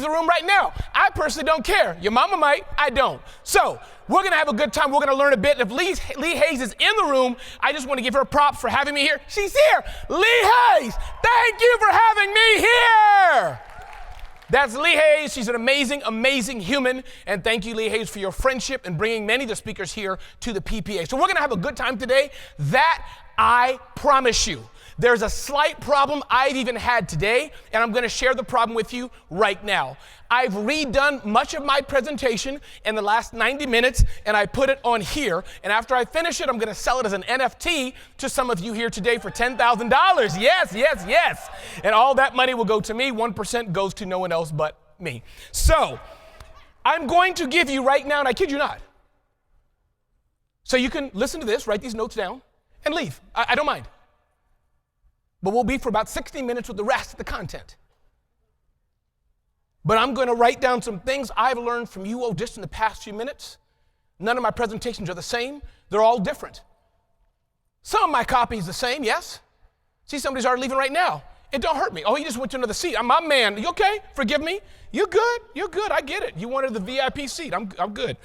the room right now. I personally don't care. Your mama might, I don't. So we're going to have a good time. We're going to learn a bit. If Lee Hayes is in the room, I just want to give her props for having me here. She's here. Lee Hayes, thank you for having me here. That's Lee Hayes. She's an amazing, amazing human. And thank you, Lee Hayes, for your friendship and bringing many of the speakers here to the PPA. So we're going to have a good time today. That I promise you. There's a slight problem I've even had today, and I'm going to share the problem with you right now. I've redone much of my presentation in the last 90 minutes, and I put it on here. And after I finish it, I'm going to sell it as an NFT to some of you here today for $10,000. Yes, yes, yes. And all that money will go to me. 1% goes to no one else but me. So I'm going to give you right now, and I kid you not. So you can listen to this, write these notes down, and leave. I don't mind. But we'll be for about 60 minutes with the rest of the content. But I'm going to write down some things I've learned from you all just in the past few minutes. None of my presentations are the same. They're all different. Some of my copy is the same, yes. See, somebody's already leaving right now. It don't hurt me. Oh, he just went to another seat. I'm my man. You okay? Forgive me? You're good. You're good. I get it. You wanted the VIP seat. I'm good.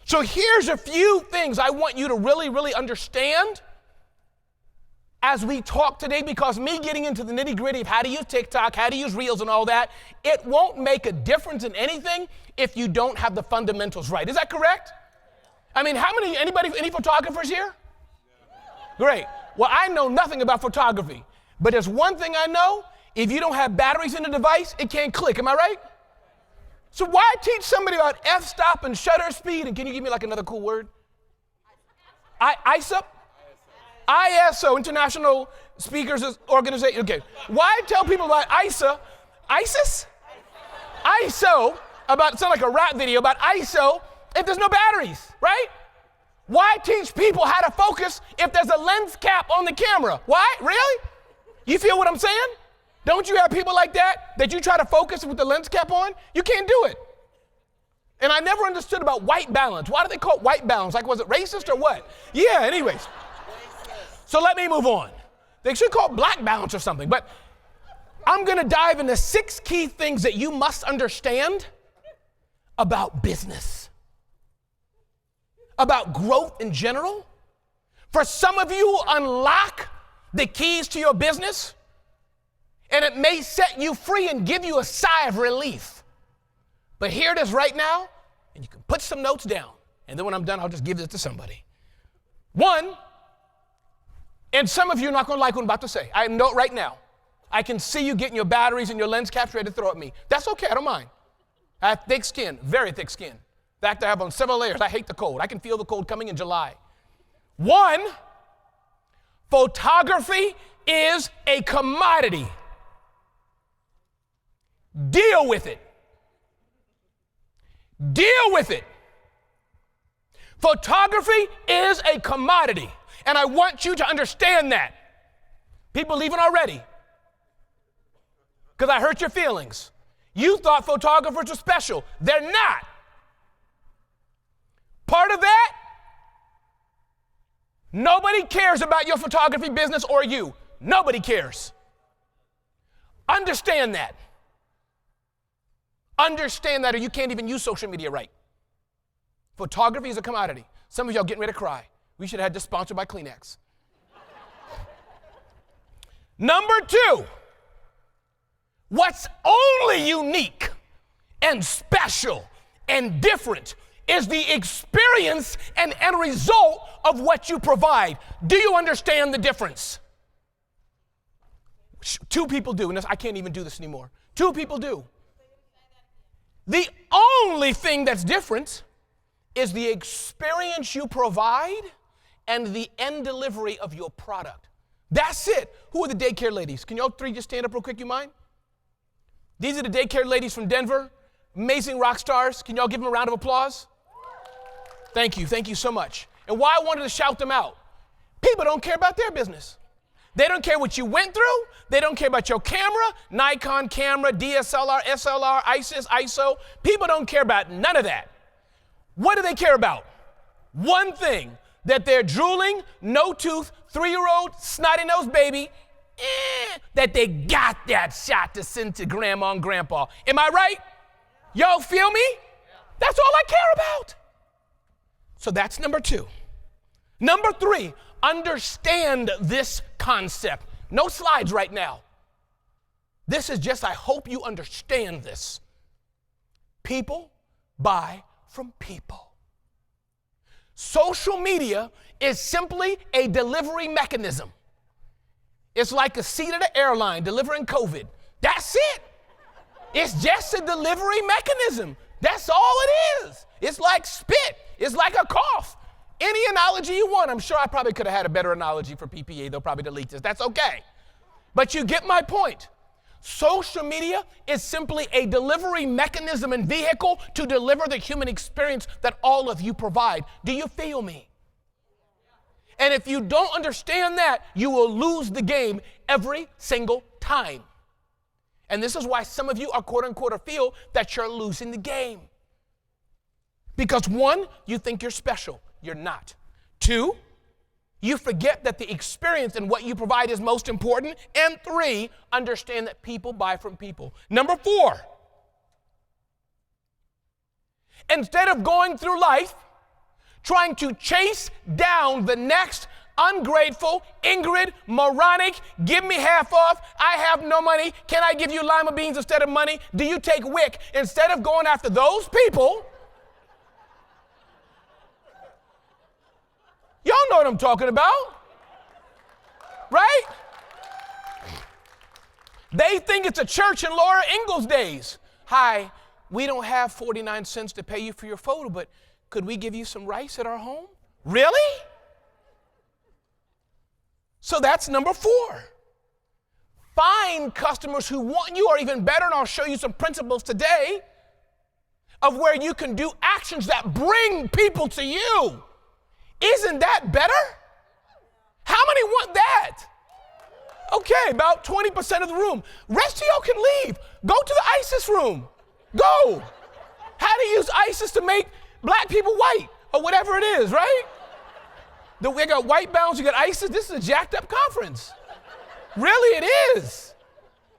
So here's a few things I want you to really, really understand as we talk today, because me getting into the nitty-gritty of how to use TikTok, how to use Reels and all that, it won't make a difference in anything if you don't have the fundamentals right. Is that correct? I mean, any photographers here? Great. Well, I know nothing about photography, but there's one thing I know: if you don't have batteries in the device, it can't click. Am I right? So why teach somebody about f-stop and shutter speed? And can you give me like another cool word? ISO? ISO, International Speakers Organization. Okay. Why tell people about ISO? ISIS? ISO, sound like a rap video about ISO if there's no batteries, right? Why teach people how to focus if there's a lens cap on the camera? Why? Really? You feel what I'm saying? Don't you have people like that you try to focus with the lens cap on? You can't do it. And I never understood about white balance. Why do they call it white balance? Like, was it racist or what? Yeah, anyways. So let me move on. They should call it black balance or something. But I'm going to dive into 6 key things that you must understand about business, about growth in general. For some of you, unlock the keys to your business, and it may set you free and give you a sigh of relief. But here it is right now, and you can put some notes down. And then when I'm done, I'll just give it to somebody. 1, and some of you are not going to like what I'm about to say. I know it right now. I can see you getting your batteries and your lens caps ready to throw at me. That's okay. I don't mind. I have thick skin, very thick skin. In fact, I have on several layers. I hate the cold. I can feel the cold coming in July. 1, photography is a commodity. Deal with it. Deal with it. Photography is a commodity. And I want you to understand that. People leaving already. Because I hurt your feelings. You thought photographers were special. They're not. Part of that, nobody cares about your photography business or you. Nobody cares. Understand that. Understand that, or you can't even use social media right. Photography is a commodity. Some of y'all getting ready to cry. We should have had this sponsored by Kleenex. Number 2, what's only unique and special and different is the experience and end result of what you provide. Do you understand the difference? 2 people do, and I can't even do this anymore. 2 people do. The only thing that's different is the experience you provide and the end delivery of your product. That's it. Who are the daycare ladies? Can y'all 3 just stand up real quick, you mind? These are the daycare ladies from Denver, amazing rock stars. Can y'all give them a round of applause? Thank you so much. And why I wanted to shout them out, people don't care about their business. They don't care what you went through. They don't care about your camera, Nikon camera, DSLR, SLR, ISO. People don't care about none of that. What do they care about? One thing, that they're drooling, no tooth, 3-year-old, snotty-nosed baby, that they got that shot to send to grandma and grandpa. Am I right? Y'all feel me? That's all I care about. So that's number 2. Number 3, understand this concept. No slides right now. This is just, I hope you understand this. People buy from people. Social media is simply a delivery mechanism. It's like a seat at an airline delivering COVID. That's it. It's just a delivery mechanism. That's all it is. It's like spit. It's like a cough. Any analogy you want. I'm sure I probably could have had a better analogy for PPA. They'll probably delete this. That's okay. But you get my point. Social media is simply a delivery mechanism and vehicle to deliver the human experience that all of you provide. Do you feel me? And if you don't understand that, you will lose the game every single time. And this is why some of you are quote unquote feel that you're losing the game. Because 1, you think you're special. You're not. 2, you forget that the experience and what you provide is most important. And 3, understand that people buy from people. Number 4, instead of going through life trying to chase down the next ungrateful, Ingrid, moronic, give me half off, I have no money, can I give you lima beans instead of money? Do you take WIC? Instead of going after those people, y'all know what I'm talking about, right? They think it's a church in Laura Ingalls days. Hi, we don't have 49 cents to pay you for your photo, but could we give you some rice at our home? Really? So that's number 4. Find customers who want you, or even better, and I'll show you some principles today of where you can do actions that bring people to you. Isn't that better? How many want that? Okay, about 20% of the room. Rest of y'all can leave. Go to the ISIS room. Go. How to use ISIS to make black people white, or whatever it is, right? We got white balance, you got ISIS. This is a jacked up conference. Really, it is.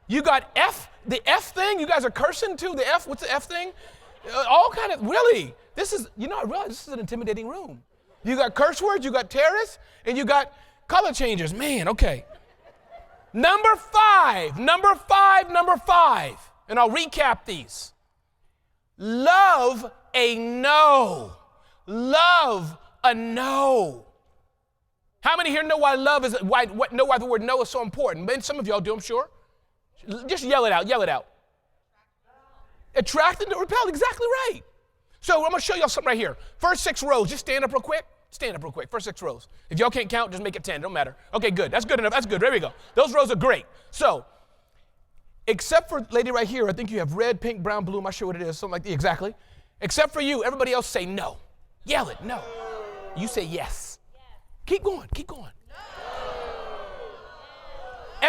You got the F thing. You guys are cursing too. The F, what's the F thing? All kind of, really. This is, I realize this is an intimidating room. You got curse words, you got terrorists, and you got color changers. Man, okay. Number five, and I'll recap these. Love a no. Love a no. How many here know why why the word no is so important? Maybe some of y'all do, I'm sure. Just yell it out. Attract and repel, exactly right. So I'm going to show y'all something right here. First 6 rows, just stand up real quick. First 6 rows. If y'all can't count, just make it 10, don't matter. Okay, good, that's good enough, that's good, there we go. Those rows are great. So, except for lady right here, I think you have red, pink, brown, blue, I'm not sure what it is, something like that, exactly. Except for you, everybody else say no. Yell it, no. You say yes. Keep going. No.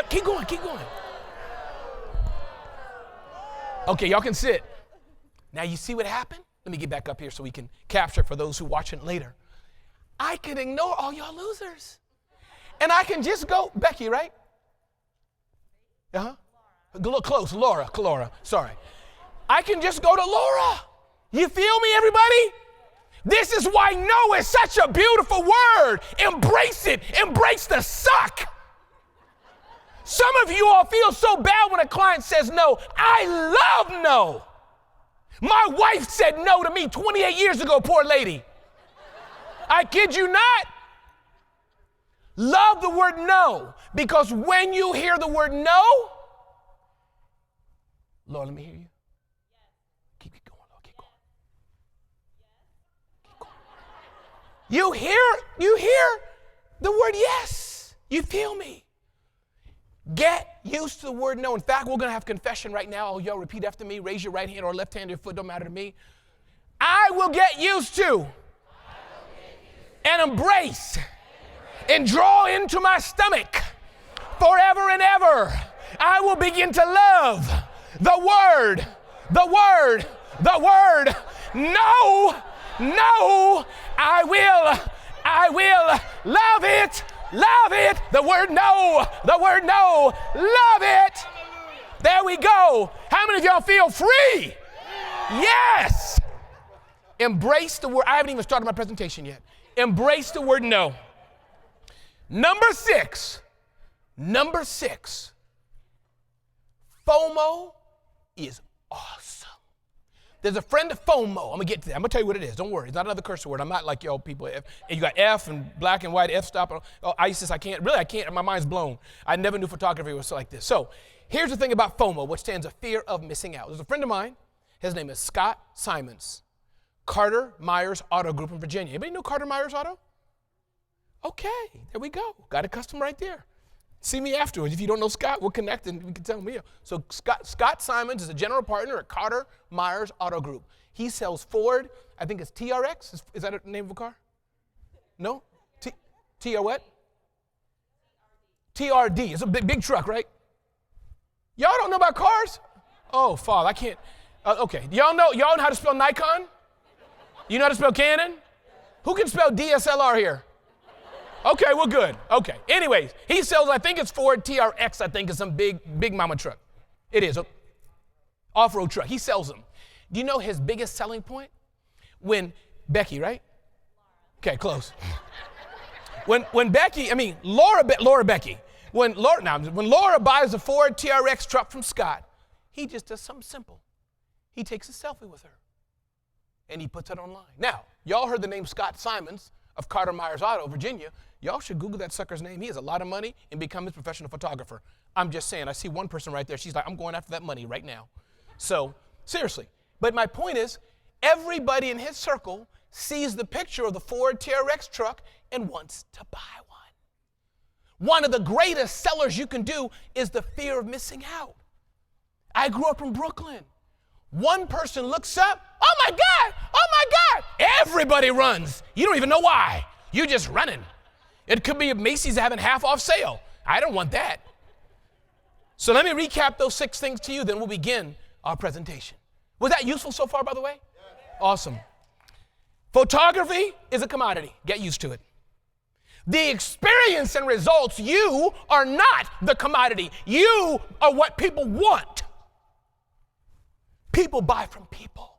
Keep going. Okay, y'all can sit. Now you see what happened? Let me get back up here so we can capture for those who watch it later. I can ignore all y'all losers. And I can just go, Becky, right? Close, Laura, sorry. I can just go to Laura. You feel me, everybody? This is why no is such a beautiful word. Embrace it. Embrace the suck. Some of you all feel so bad when a client says no. I love no. My wife said no to me 28 years ago, poor lady. I kid you not. Love the word no, because when you hear the word no, Lord, let me hear you. Keep going, Lord, keep going. You hear the word yes. You feel me? Get used to the word no. In fact, we're going to have confession right now. Oh, y'all repeat after me. Raise your right hand or left hand or foot. Don't matter to me. I will get used to and embrace and draw into my stomach forever and ever. I will begin to love the word. No, I will love it. The word no, love it. There we go. How many of y'all feel free? Yes! Embrace the word. I haven't even started my presentation yet. Embrace the word no. Number six, FOMO is awesome. There's a friend of FOMO. I'm going to get to that. I'm going to tell you what it is. Don't worry. It's not another curse word. I'm not like y'all people. And you got F and black and white, F stop. Oh, ISIS, I can't. My mind's blown. I never knew photography was like this. So here's the thing about FOMO, which stands for fear of missing out. There's a friend of mine. His name is Scott Simons. Carter Myers Auto Group in Virginia. Anybody know Carter Myers Auto? Okay, there we go. Got a customer right there. See me afterwards. If you don't know Scott, we'll connect and we can tell me. So Scott Simons is a general partner at Carter Myers Auto Group. He sells Ford, I think it's TRX. Is that the name of a car? No? TR what? TRD. It's a big truck, right? Y'all don't know about cars? Oh, Father, I can't. Okay, y'all know how to spell Nikon? You know how to spell Canon? Who can spell DSLR here? Okay, we're good. Okay. Anyways, he sells, I think it's Ford TRX, I think it's some big mama truck. It is. Off-road truck. He sells them. Do you know his biggest selling point? When Becky, right? Okay, close. when Becky, Laura Becky. When Laura buys a Ford TRX truck from Scott, he just does something simple. He takes a selfie with her and he puts it online. Now, y'all heard the name Scott Simons of Carter Myers Auto, Virginia. Y'all should Google that sucker's name. He has a lot of money and become his professional photographer. I'm just saying, I see one person right there. She's like, I'm going after that money right now. So, seriously. But my point is, everybody in his circle sees the picture of the Ford TRX truck and wants to buy one. One of the greatest sellers you can do is the fear of missing out. I grew up in Brooklyn. One person looks up, oh my God, everybody runs. You don't even know why. You're just running. It could be Macy's having half off sale. I don't want that. So let me recap those 6 things to you, then we'll begin our presentation. Was that useful so far, by the way? Awesome. Photography is a commodity. Get used to it. The experience and results, you are not the commodity. You are what people want. People buy from people.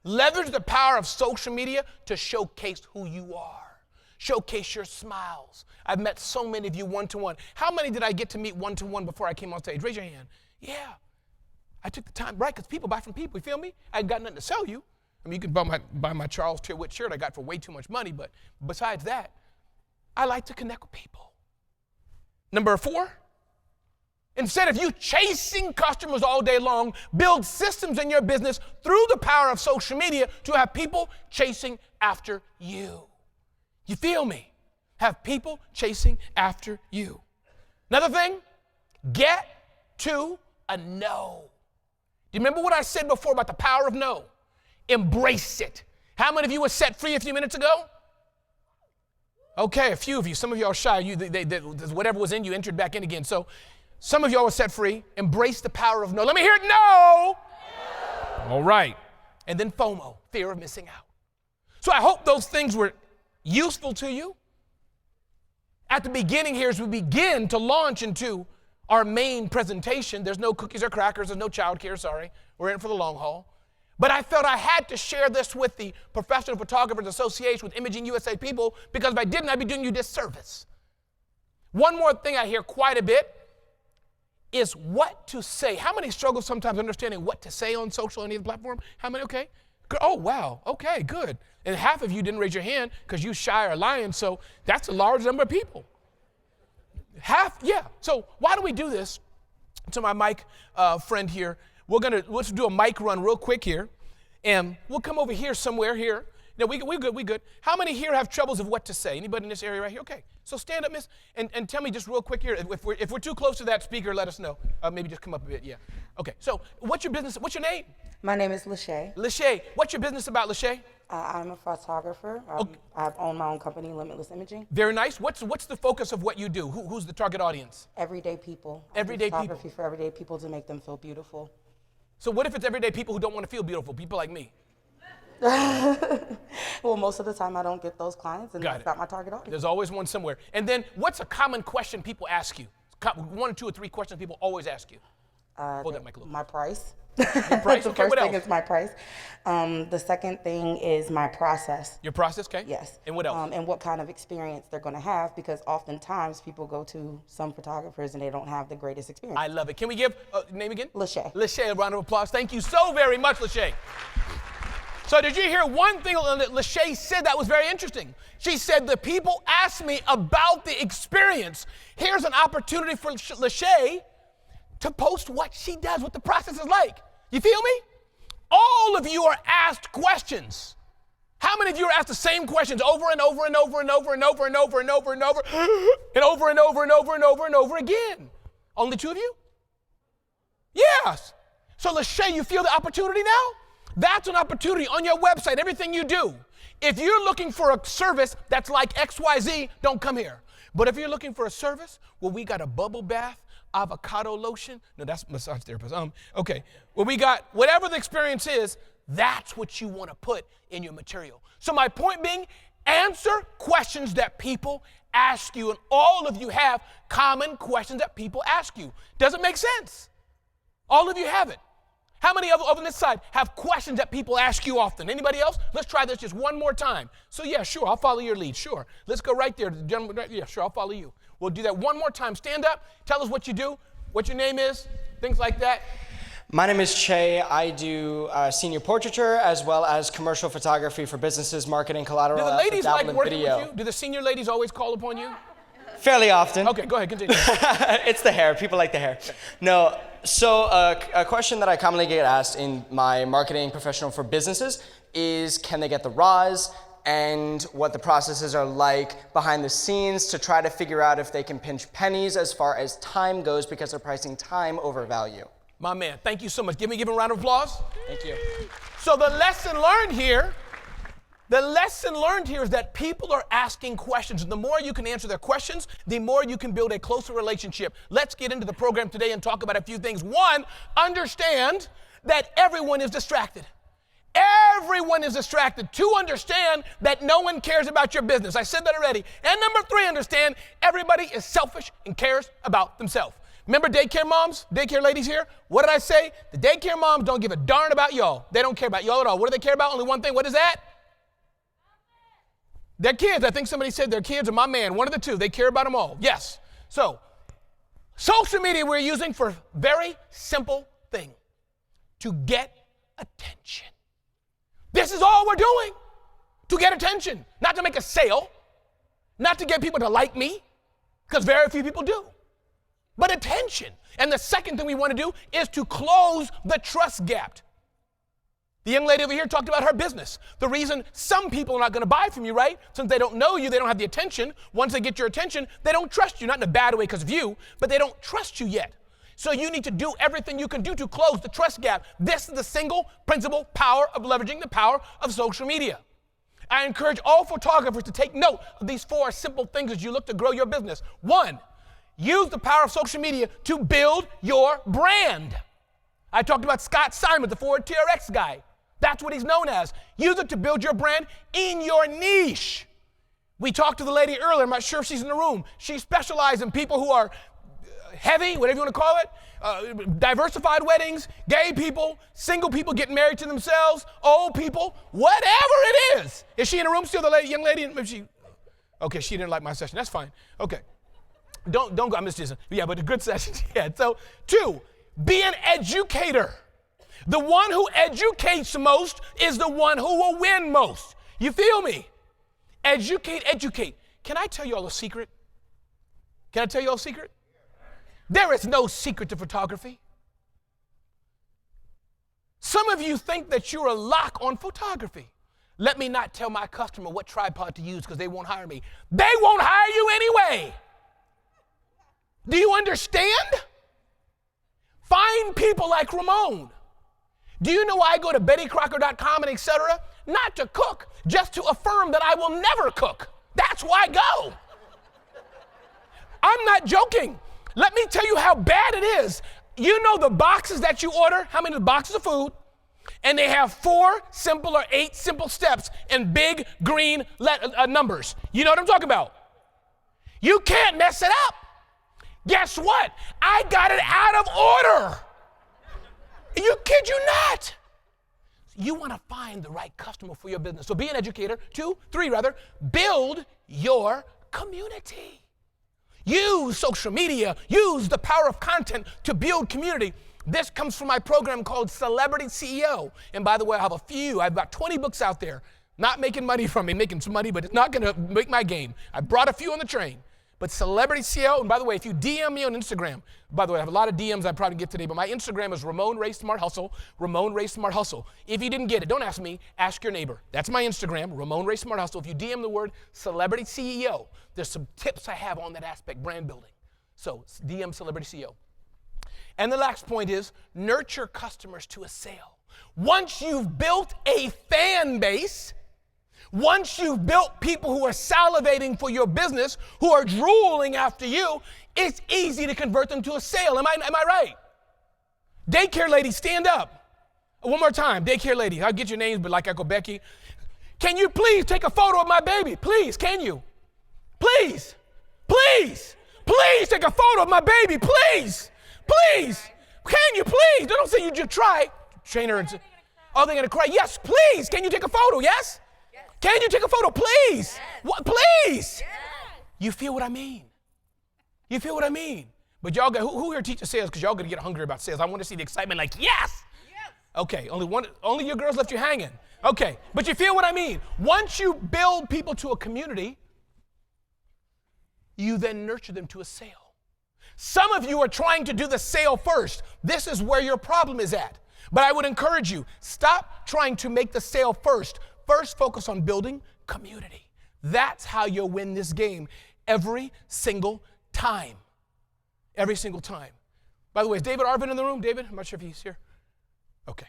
Leverage the power of social media to showcase who you are. Showcase your smiles. I've met so many of you one-to-one. How many did I get to meet one-to-one before I came on stage? Raise your hand. Yeah. I took the time, right, because people buy from people. You feel me? I ain't got nothing to sell you. I mean, you can buy my Charles Tyrwhitt shirt I got for way too much money, but besides that, I like to connect with people. Number 4, instead of you chasing customers all day long, build systems in your business through the power of social media to have people chasing after you. You feel me? Have people chasing after you. Another thing, get to a no. Do you remember what I said before about the power of no? Embrace it. How many of you were set free a few minutes ago? Okay, a few of you. Some of you are shy. Whatever was in you entered back in again. So some of y'all were set free. Embrace the power of no. Let me hear it, no. All right. And then FOMO, fear of missing out. So I hope those things were useful to you. At the beginning here, as we begin to launch into our main presentation, there's no cookies or crackers, there's no childcare, sorry. We're in for the long haul. But I felt I had to share this with the Professional Photographers Association, with Imaging USA people, because if I didn't, I'd be doing you disservice. One more thing I hear quite a bit is what to say. How many struggle sometimes understanding what to say on social, any other platform? How many? Okay. Oh, wow. Okay, good. And half of you didn't raise your hand because you shy or lying, so that's a large number of people. Half, yeah. So why don't we do this? To my mic friend here, let's do a mic run real quick here, and we'll come over here somewhere here. No, we good. How many here have troubles of what to say? Anybody in this area right here? Okay. So stand up, miss, and tell me just real quick here. If we're too close to that speaker, let us know. Maybe just come up a bit, yeah. Okay, so what's your business? What's your name? My name is Lachey. Lachey, what's your business about, Lachey? I'm a photographer. I've owned my own company, Limitless Imaging. Very nice. What's the focus of what you do? Who's the target audience? Everyday people. Everyday people. Photography for everyday people to make them feel beautiful. So what if it's everyday people who don't want to feel beautiful, people like me? Well, most of the time I don't get those clients, and that's not my target audience. There's always one somewhere. And then what's a common question people ask you? 1 or 2 or 3 questions people always ask you. Hold that mic a little. My price. Your price? The Okay, first what thing else? is my price. The second thing is my process. Your process, okay? Yes. And what else? And what kind of experience they're going to have, because oftentimes people go to some photographers and they don't have the greatest experience. I love it. Can we give, name again? Lachey. Lachey, a round of applause. Thank you so very much, Lachey. So did you hear one thing that Lachey said that was very interesting? She said, the people ask me about the experience. Here's an opportunity for Lachey to post what she does, what the process is like. You feel me? All of you are asked questions. How many of you are asked the same questions over and over and over and over and over and over and over and over and over and over and over and over and over again? Only 2 of you? Yes. So Lachey, you feel the opportunity now? That's an opportunity on your website, everything you do. If you're looking for a service that's like XYZ, don't come here. But if you're looking for a service where we got a bubble bath, avocado lotion, no, that's massage therapist. Okay, well, we got whatever the experience is, that's what you want to put in your material. So my point being, answer questions that people ask you, and all of you have common questions that people ask you. Does it make sense? All of you have it. How many of on this side have questions that people ask you often? Anybody else? Let's try this just one more time. So yeah, sure, I'll follow your lead, sure. Let's go right there. Gentleman, right, yeah, sure, I'll follow you. We'll do that one more time. Stand up, tell us what you do, what your name is, things like that. My name is Che. I do senior portraiture as well as commercial photography for businesses, marketing, collateral. Do the ladies like working video. with you? Do the senior ladies always call upon you? Fairly often. Okay, go ahead, continue. It's the hair. People like the hair. No. So a question that I commonly get asked in my marketing professional for businesses is, can they get the RAWs, and what the processes are like behind the scenes to try to figure out if they can pinch pennies as far as time goes, because they're pricing time over value. My man, thank you so much. Give him a round of applause. Thank you. So the lesson learned here is that people are asking questions, and the more you can answer their questions, the more you can build a closer relationship. Let's get into the program today and talk about a few things. One, understand that everyone is distracted. Everyone is distracted. 2, understand that no one cares about your business. I said that already. And number 3, understand everybody is selfish and cares about themselves. Remember daycare moms, daycare ladies here? What did I say? The daycare moms don't give a darn about y'all. They don't care about y'all at all. What do they care about? Only one thing. What is that? Their kids. I think somebody said their kids are my man. One of the 2. They care about them all. Yes. So, social media we're using for a very simple thing. To get attention. This is all we're doing. To get attention. Not to make a sale. Not to get people to like me. Because very few people do. But attention. And the second thing we want to do is to close the trust gap. The young lady over here talked about her business. The reason some people are not going to buy from you, right? Since they don't know you, they don't have the attention. Once they get your attention, they don't trust you. Not in a bad way because of you, but they don't trust you yet. So you need to do everything you can do to close the trust gap. This is the single principal power of leveraging the power of social media. I encourage all photographers to take note of these 4 simple things as you look to grow your business. 1, use the power of social media to build your brand. I talked about Scott Simon, the Ford TRX guy. That's what he's known as. Use it to build your brand in your niche. We talked to the lady earlier. I'm not sure if she's in the room. She specializes in people who are heavy, whatever you want to call it, diversified weddings, gay people, single people getting married to themselves, old people, whatever it is. Is she in the room still, the young lady? Okay, she didn't like my session. That's fine. Okay. Don't go. I'm just teasing. Yeah, but a good session she had. So, 2, be an educator. The one who educates most is the one who will win most. You feel me? Educate. Can I tell you all a secret? Can I tell you all a secret? There is no secret to photography. Some of you think that you're a lock on photography. Let me not tell my customer what tripod to use because they won't hire me. They won't hire you anyway. Do you understand? Find people like Ramon. Do you know why I go to BettyCrocker.com and etc.? Not to cook, just to affirm that I will never cook. That's why I go. I'm not joking. Let me tell you how bad it is. You know the boxes that you order, how many boxes of food, and they have 4 simple or 8 simple steps in big green numbers. You know what I'm talking about? You can't mess it up. Guess what? I got it out of order. You kid you not. You want to find the right customer for your business. So be an educator. 2, 3 rather. Build your community. Use social media. Use the power of content to build community. This comes from my program called Celebrity CEO. And by the way, I have a few. I've got 20 books out there. Not making money from me, making some money, but it's not going to make my game. I brought a few on the train. But Celebrity CEO, and by the way, if you DM me on Instagram, by the way, I have a lot of DMs I probably get today, but my Instagram is Ramon Ray Smart Hustle, Ramon Ray Smart Hustle. If you didn't get it, don't ask me, ask your neighbor. That's my Instagram, Ramon Ray Smart Hustle. If you DM the word Celebrity CEO, there's some tips I have on that aspect, brand building. So DM Celebrity CEO. And the last point is nurture customers to a sale. Once you've built a fan base, once you've built people who are salivating for your business, who are drooling after you, it's easy to convert them to a sale. Am I right? Daycare ladies, stand up. One more time, daycare ladies. I'll get your names, but like I go, Becky. Can you please take a photo of my baby? Please, can you? Please, please, please take a photo of my baby, please, please. Can you please? Don't say you just try. Train her. Oh, they're gonna cry. Yes, please. Can you take a photo? Yes? Can you take a photo, please? Yes. What, please? Yes. You feel what I mean? You feel what I mean? But y'all got, who here teaches sales? Because y'all gonna get hungry about sales. I want to see the excitement like, yes! Yes. Okay, only your girls left you hanging. Okay, but you feel what I mean? Once you build people to a community, you then nurture them to a sale. Some of you are trying to do the sale first. This is where your problem is at. But I would encourage you, stop trying to make the sale first. First, focus on building community. That's how you'll win this game every single time. Every single time. By the way, is David Arvin in the room? David? I'm not sure if he's here. Okay.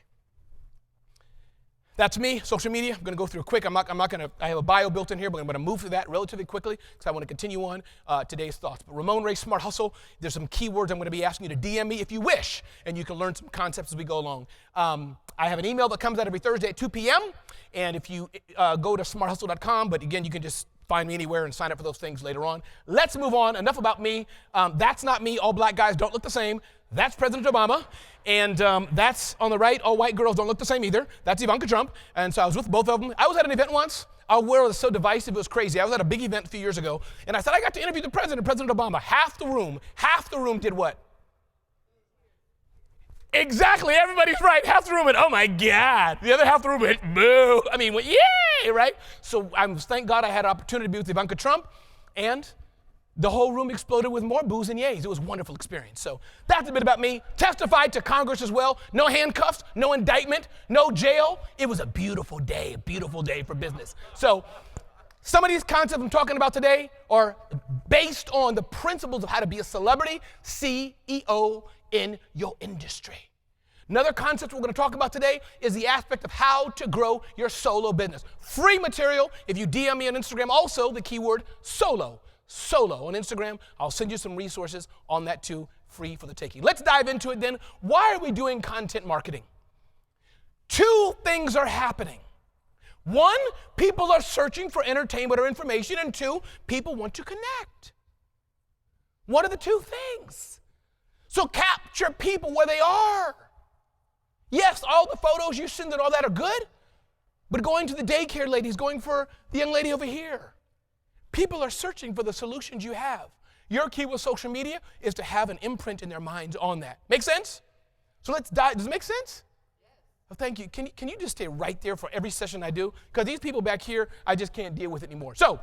That's me, social media. I'm going to go through it quick. I have a bio built in here, but I'm going to move through that relatively quickly because I want to continue on today's thoughts. But Ramon Ray Smart Hustle, there's some keywords I'm going to be asking you to DM me if you wish, and you can learn some concepts as we go along. I have an email that comes out every Thursday at 2 p.m., and if you go to smarthustle.com, but again, you can just find me anywhere and sign up for those things later on. Let's move on. Enough about me. That's not me. All black guys don't look the same. That's President Obama. And that's on the right. All white girls don't look the same either. That's Ivanka Trump. And so I was with both of them. I was at an event once. Our world was so divisive, it was crazy. I was at a big event a few years ago, and I said, I got to interview the president, President Obama. Half the room did what? Exactly, everybody's right. Half the room went, oh my God. The other half the room went, boo. I mean, went, yay, right? So thank God I had an opportunity to be with Ivanka Trump, and the whole room exploded with more boos and yays. It was a wonderful experience. So that's a bit about me. Testified to Congress as well. No handcuffs, no indictment, no jail. It was a beautiful day for business. So some of these concepts I'm talking about today are based on the principles of how to be a celebrity CEO in your industry. Another concept we're going to talk about today is the aspect of how to grow your solo business. Free material. If you DM me on Instagram, also the keyword solo on Instagram. I'll send you some resources on that too, free for the taking. Let's dive into it then. Why are we doing content marketing? Two things are happening. One, people are searching for entertainment or information, and two, people want to connect. What are the two things? So capture people where they are. Yes, all the photos you send and all that are good, but going to the daycare ladies, going for the young lady over here. People are searching for the solutions you have. Your key with social media is to have an imprint in their minds on that. Make sense? So let's dive. Does it make sense? Well, thank you. Can you just stay right there for every session I do? Because these people back here, I just can't deal with it anymore. So,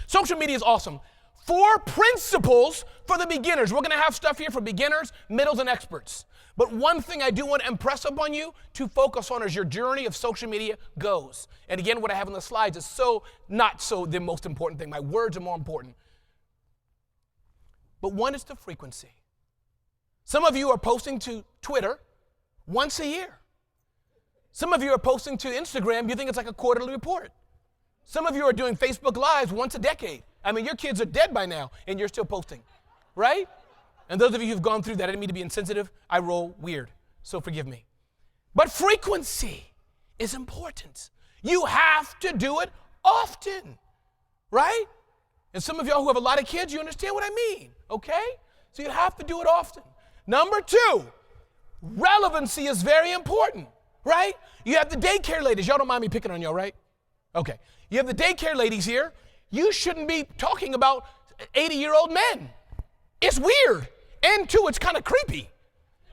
social media is awesome. 4 principles for the beginners. We're going to have stuff here for beginners, middles, and experts. But one thing I do want to impress upon you to focus on as your journey of social media goes. And again, what I have on the slides is not the most important thing. My words are more important. But one is the frequency. Some of you are posting to Twitter once a year. Some of you are posting to Instagram. You think it's like a quarterly report. Some of you are doing Facebook Lives once a decade. I mean, your kids are dead by now, and you're still posting, right? And those of you who've gone through that, I didn't mean to be insensitive. I roll weird, so forgive me. But frequency is important. You have to do it often, right? And some of y'all who have a lot of kids, you understand what I mean, okay? So you have to do it often. Number 2, Relevancy is very important, right? You have the daycare ladies. Y'all don't mind me picking on y'all, right? Okay. You have the daycare ladies here. You shouldn't be talking about 80-year-old men. It's weird. And two, it's kind of creepy.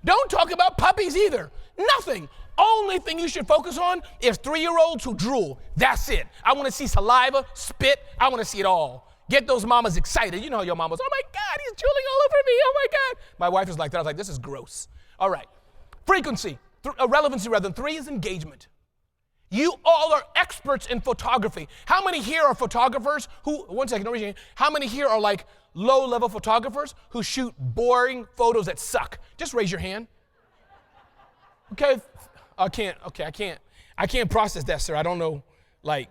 Don't talk about puppies either. Nothing. Only thing you should focus on is 3-year-olds who drool. That's it. I want to see saliva, spit. I want to see it all. Get those mamas excited. You know your mamas, oh my God, he's drooling all over me. Oh my God. My wife is like that. I was like, this is gross. All right. Frequency, relevancy rather. 3 is engagement. You all are experts in photography. How many here are photographers who, one second, don't raise your hand. How many here are like low-level photographers who shoot boring photos that suck? Just raise your hand. Okay, I can't process that, sir. I don't know, like,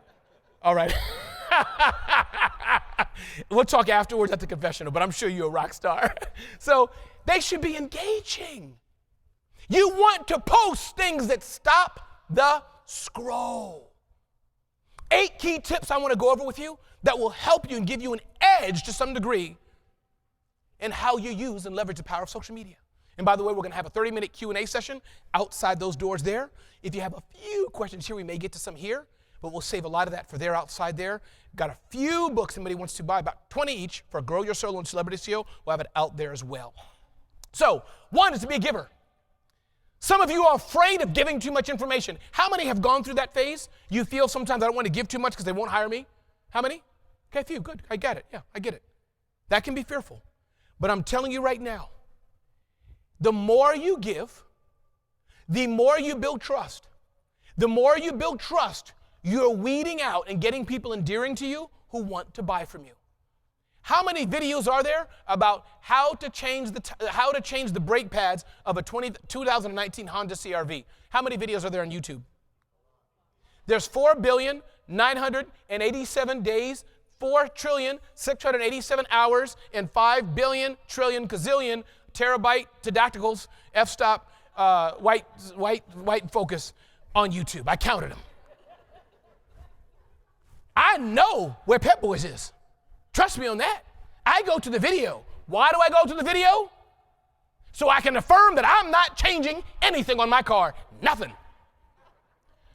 all right. We'll talk afterwards at the confessional, but I'm sure you're a rock star. So they should be engaging. You want to post things that stop the scroll. 8 key tips I want to go over with you that will help you and give you an edge to some degree in how you use and leverage the power of social media. And by the way, we're going to have a 30-minute Q&A session outside those doors there. If you have a few questions here, we may get to some here, but we'll save a lot of that for there outside there. Got a few books somebody wants to buy, about 20 each for Grow Your Solo and Celebrity SEO. We'll have it out there as well. So, 1 is to be a giver. Some of you are afraid of giving too much information. How many have gone through that phase? You feel sometimes I don't want to give too much because they won't hire me. How many? Okay, a few. Good. I get it. Yeah, I get it. That can be fearful. But I'm telling you right now, the more you give, the more you build trust. The more you build trust, you're weeding out and getting people endearing to you who want to buy from you. How many videos are there about how to change the brake pads of a 2019 Honda CR-V? How many videos are there on YouTube? There's 4,987 days, 4,687 hours, and 5 billion trillion gazillion terabyte didacticals, f-stop, white focus on YouTube. I counted them. I know where Pep Boys is. Trust me on that. I go to the video. Why do I go to the video? So I can affirm that I'm not changing anything on my car. Nothing.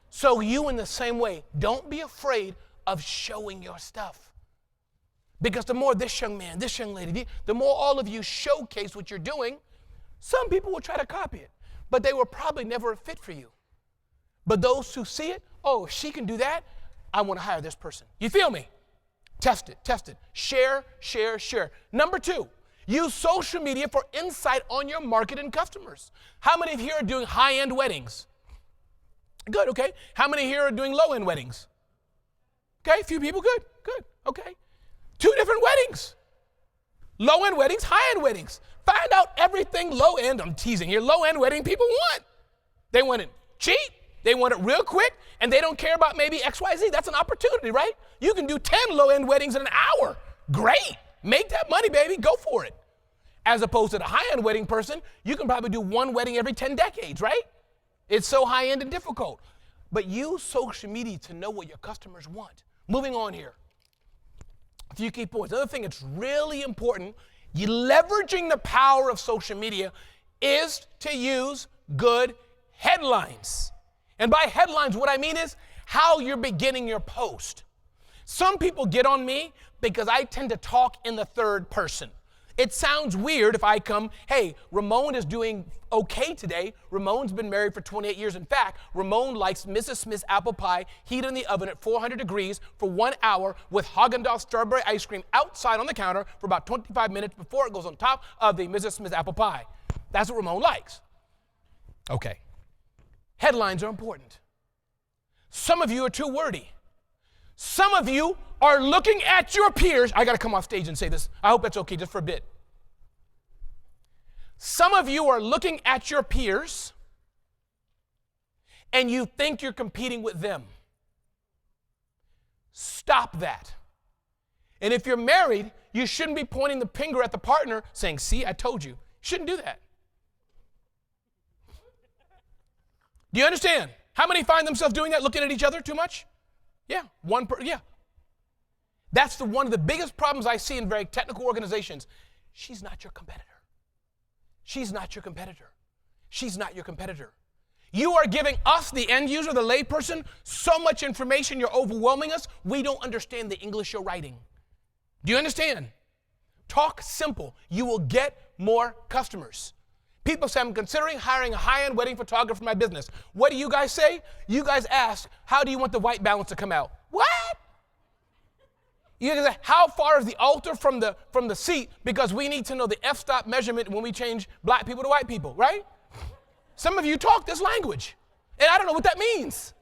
So you in the same way, don't be afraid of showing your stuff. Because the more this young man, this young lady, the more all of you showcase what you're doing, some people will try to copy it, but they were probably never a fit for you. But those who see it, oh, if she can do that, I want to hire this person. You feel me? Test it. Share. Number 2, use social media for insight on your market and customers. How many of you are doing high-end weddings? Good, okay. How many here are doing low-end weddings? Okay, a few people, good, okay. 2 different weddings. Low-end weddings, high-end weddings. Find out everything low-end, I'm teasing here, low-end wedding people want. They want it cheap, they want it real quick, and they don't care about maybe XYZ. That's an opportunity, right? You can do 10 low-end weddings in an hour. Great. Make that money, baby. Go for it. As opposed to the high-end wedding person, you can probably do 1 wedding every 10 decades, right? It's so high-end and difficult. But use social media to know what your customers want. Moving on here. A few key points. Another thing that's really important, you leveraging the power of social media, is to use good headlines. And by headlines, what I mean is how you're beginning your post. Some people get on me because I tend to talk in the third person. It sounds weird if I come, hey, Ramon is doing okay today. Ramon's been married for 28 years. In fact, Ramon likes Mrs. Smith's apple pie heated in the oven at 400 degrees for 1 hour with Haagen-Dazs strawberry ice cream outside on the counter for about 25 minutes before it goes on top of the Mrs. Smith's apple pie. That's what Ramon likes. Okay. Headlines are important. Some of you are too wordy. Some of you are looking at your peers. I got to come off stage and say this. I hope that's okay just for a bit. Some of you are looking at your peers and you think you're competing with them. Stop that. And if you're married, you shouldn't be pointing the finger at the partner saying, see, I told you. You shouldn't do that. Do you understand? How many find themselves doing that, looking at each other too much? Yeah, yeah. That's one of the biggest problems I see in very technical organizations. She's not your competitor. She's not your competitor. She's not your competitor. You are giving us, the end user, the layperson, so much information, you're overwhelming us, we don't understand the English you're writing. Do you understand? Talk simple. You will get more customers. People say, I'm considering hiring a high-end wedding photographer for my business. What do you guys say? You guys ask, how do you want the white balance to come out? What? You guys say, how far is the altar from the seat? Because we need to know the f-stop measurement when we change black people to white people, right? Some of you talk this language, and I don't know what that means.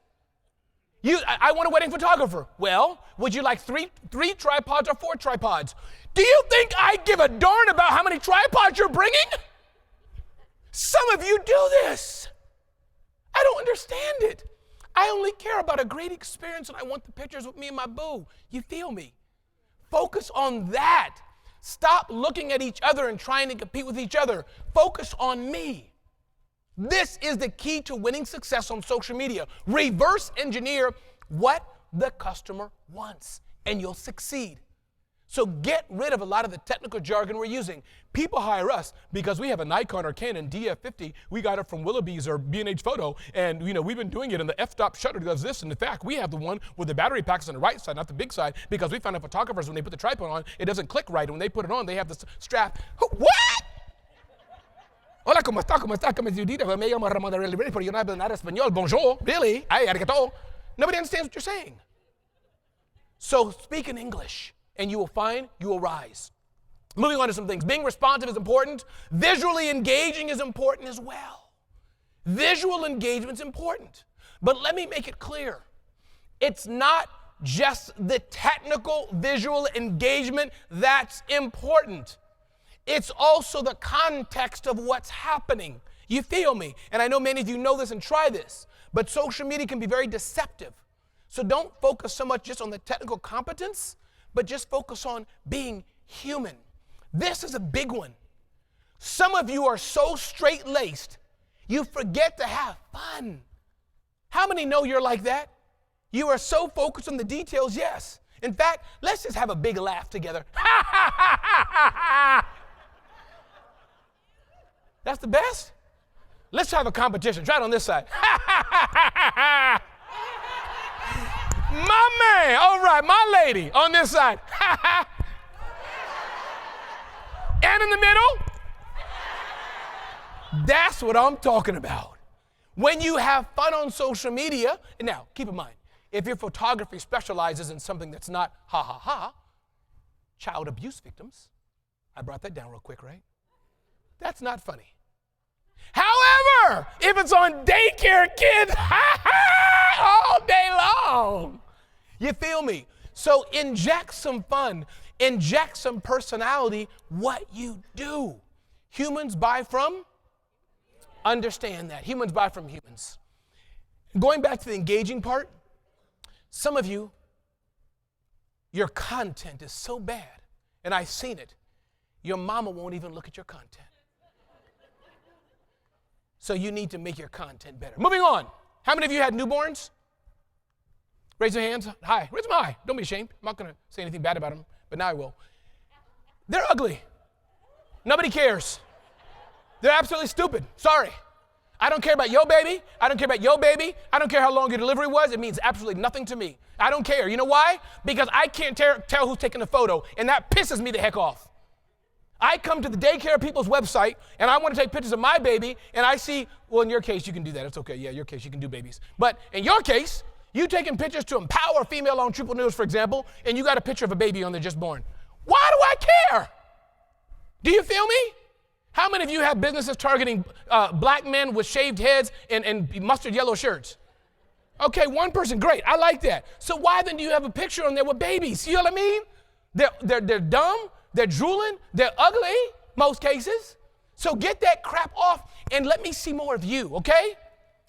I want a wedding photographer. Well, would you like three tripods or 4 tripods? Do you think I give a darn about how many tripods you're bringing? Some of you do this. I don't understand it. I only care about a great experience, and I want the pictures with me and my boo. You feel me? Focus on that. Stop looking at each other and trying to compete with each other. Focus on me. This is the key to winning success on social media. Reverse engineer what the customer wants, and you'll succeed. So get rid of a lot of the technical jargon we're using. People hire us because we have a Nikon or Canon DF50. We got it from Willoughby's or B&H Photo, and we've been doing it, and the f-stop shutter does this. And in fact, we have the one with the battery packs on the right side, not the big side, because we found out photographers, when they put the tripod on, it doesn't click right. And when they put it on, they have this strap. What? Hola, ¿cómo está? ¿Cómo está? ¿Cómo está? Me llamo Ramon Ray, pero yo no hablo nada español. Bonjour. Really? Ay, arigato. Nobody understands what you're saying. So speak in English, and you will find you will rise. Moving on to some things. Being responsive is important. Visually engaging is important as well. Visual engagement is important. But let me make it clear. It's not just the technical visual engagement that's important. It's also the context of what's happening. You feel me? And I know many of you know this and try this, but social media can be very deceptive. So don't focus so much just on the technical competence, but just focus on being human. This is a big one. Some of you are so straight-laced, you forget to have fun. How many know you're like that? You are so focused on the details, yes. In fact, let's just have a big laugh together. That's the best? Let's have a competition. Try it on this side. My man, all right, my lady on this side. And in the middle. That's what I'm talking about. When you have fun on social media, and now keep in mind, if your photography specializes in something that's not ha ha ha, child abuse victims, I brought that down real quick, right? That's not funny. However, if it's on daycare kids, all day long, you feel me? So inject some fun, inject some personality, what you do. Humans buy from? Understand that. Humans buy from humans. Going back to the engaging part, some of you, your content is so bad, and I've seen it, your mama won't even look at your content. So you need to make your content better. Moving on. How many of you had newborns? Raise your hands. Hi. Raise them high. Don't be ashamed. I'm not going to say anything bad about them, but now I will. They're ugly. Nobody cares. They're absolutely stupid. Sorry. I don't care about your baby. I don't care about your baby. I don't care how long your delivery was. It means absolutely nothing to me. I don't care. You know why? Because I can't tell who's taking the photo, and that pisses me the heck off. I come to the daycare people's website, and I want to take pictures of my baby, and I see, well, in your case, you can do that. It's okay. Yeah, in your case, you can do babies. But in your case, you taking pictures to empower female entrepreneurs, for example, and you got a picture of a baby on there just born. Why do I care? Do you feel me? How many of you have businesses targeting black men with shaved heads and mustard yellow shirts? Okay, one person, great. I like that. So why then do you have a picture on there with babies? You know what I mean? They're dumb. They're drooling, they're ugly, most cases. So get that crap off and let me see more of you, okay?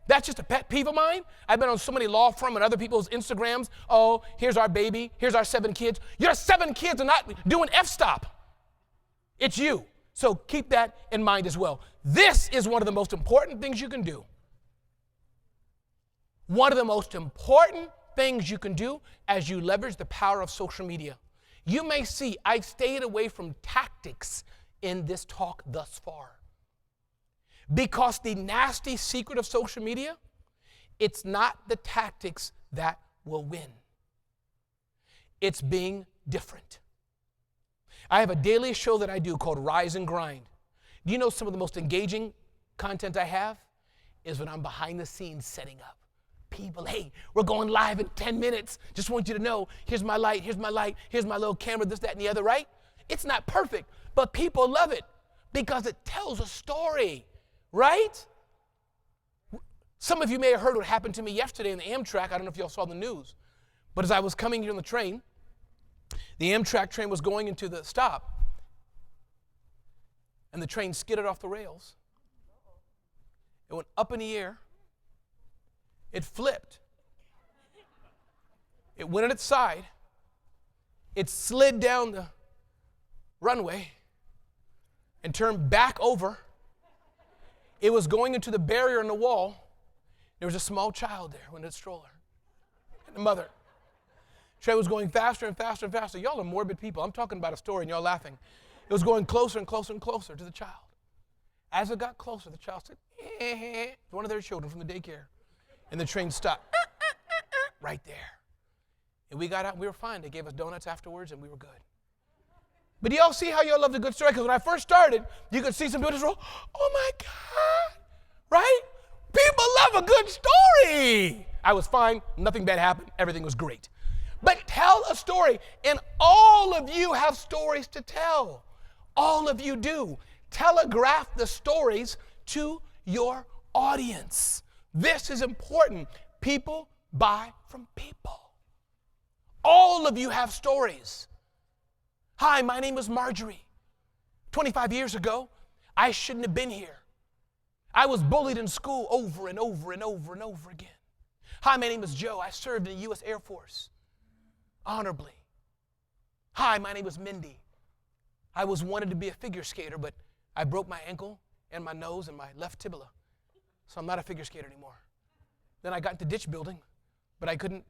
That's just a pet peeve of mine. I've been on so many law firm and other people's Instagrams. Oh, here's our baby, here's our 7 kids. Your 7 kids are not doing f-stop. It's you. So keep that in mind as well. This is one of the most important things you can do. One of the most important things you can do as you leverage the power of social media. You may see I've stayed away from tactics in this talk thus far Because the nasty secret of social media, it's not the tactics that will win. It's being different. I have a daily show that I do called Rise and Grind. Do you know some of the most engaging content I have is when I'm behind the scenes setting up. People, hey, we're going live in 10 minutes. Just want you to know, here's my light, here's my light, here's my little camera, this, that, and the other, right? It's not perfect, but people love it because it tells a story, right? Some of you may have heard what happened to me yesterday in the Amtrak. I don't know if y'all saw the news, but as I was coming here on the train, the Amtrak train was going into the stop, and the train skidded off the rails. It went up in the air. It flipped. It went on its side. It slid down the runway and turned back over. It was going into the barrier in the wall. There was a small child there with a stroller and the mother. Train was going faster and faster and faster. Y'all are morbid people. I'm talking about a story and y'all laughing. It was going closer and closer and closer to the child. As it got closer, the child said, one of their children from the daycare. And the train stopped right there. And we got out and we were fine. They gave us donuts afterwards and we were good. But do y'all see how y'all love the good story? Because when I first started, you could see some people just roll, oh my God, right? People love a good story. I was fine. Nothing bad happened. Everything was great. But tell a story. And all of you have stories to tell. All of you do. Telegraph the stories to your audience. This is important. People buy from people. All of you have stories. Hi, my name is Marjorie. 25 years ago, I shouldn't have been here. I was bullied in school over and over and over and over again. Hi, my name is Joe. I served in the U.S. Air Force honorably. Hi, my name is Mindy. I was wanted to be a figure skater, but I broke my ankle and my nose and my left tibia. So I'm not a figure skater anymore. Then I got into ditch building, but I couldn't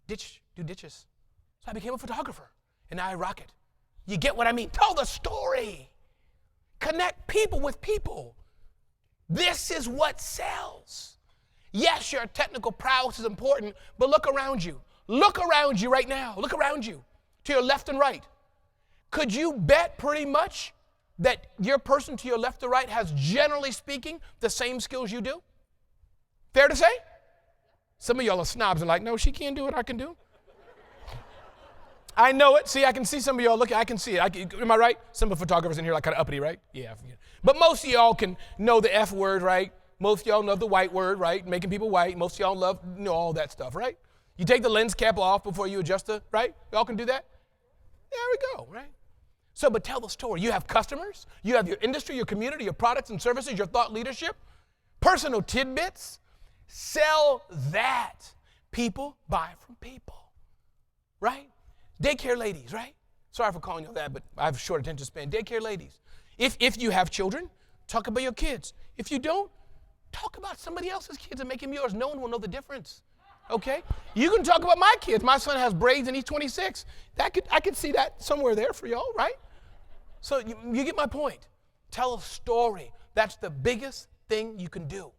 do ditches. So I became a photographer, and now I rock it. You get what I mean? Tell the story. Connect people with people. This is what sells. Yes, your technical prowess is important, but look around you. Look around you right now. Look around you to your left and right. Could you bet pretty much that your person to your left or right has, generally speaking, the same skills you do? Fair to say? Some of y'all are snobs and like, no, she can't do what I can do. I know it. See, I can see some of y'all looking. I can see it. Am I right? Some of the photographers in here are like kind of uppity, right? Yeah. But most of y'all can know the F word, right? Most of y'all know the white word, right? Making people white. Most of y'all know all that stuff, right? You take the lens cap off before you adjust it, right? Y'all can do that? There we go, right? So, but tell the story. You have customers. You have your industry, your community, your products and services, your thought leadership, personal tidbits. Sell that. People buy from people, right? Daycare ladies, right? Sorry for calling you that, but I have a short attention span. Daycare ladies. If you have children, talk about your kids. If you don't, talk about somebody else's kids and make them yours. No one will know the difference. Okay? You can talk about my kids. My son has braids and he's 26. I could see that somewhere there for y'all, right? So you get my point. Tell a story. That's the biggest thing you can do.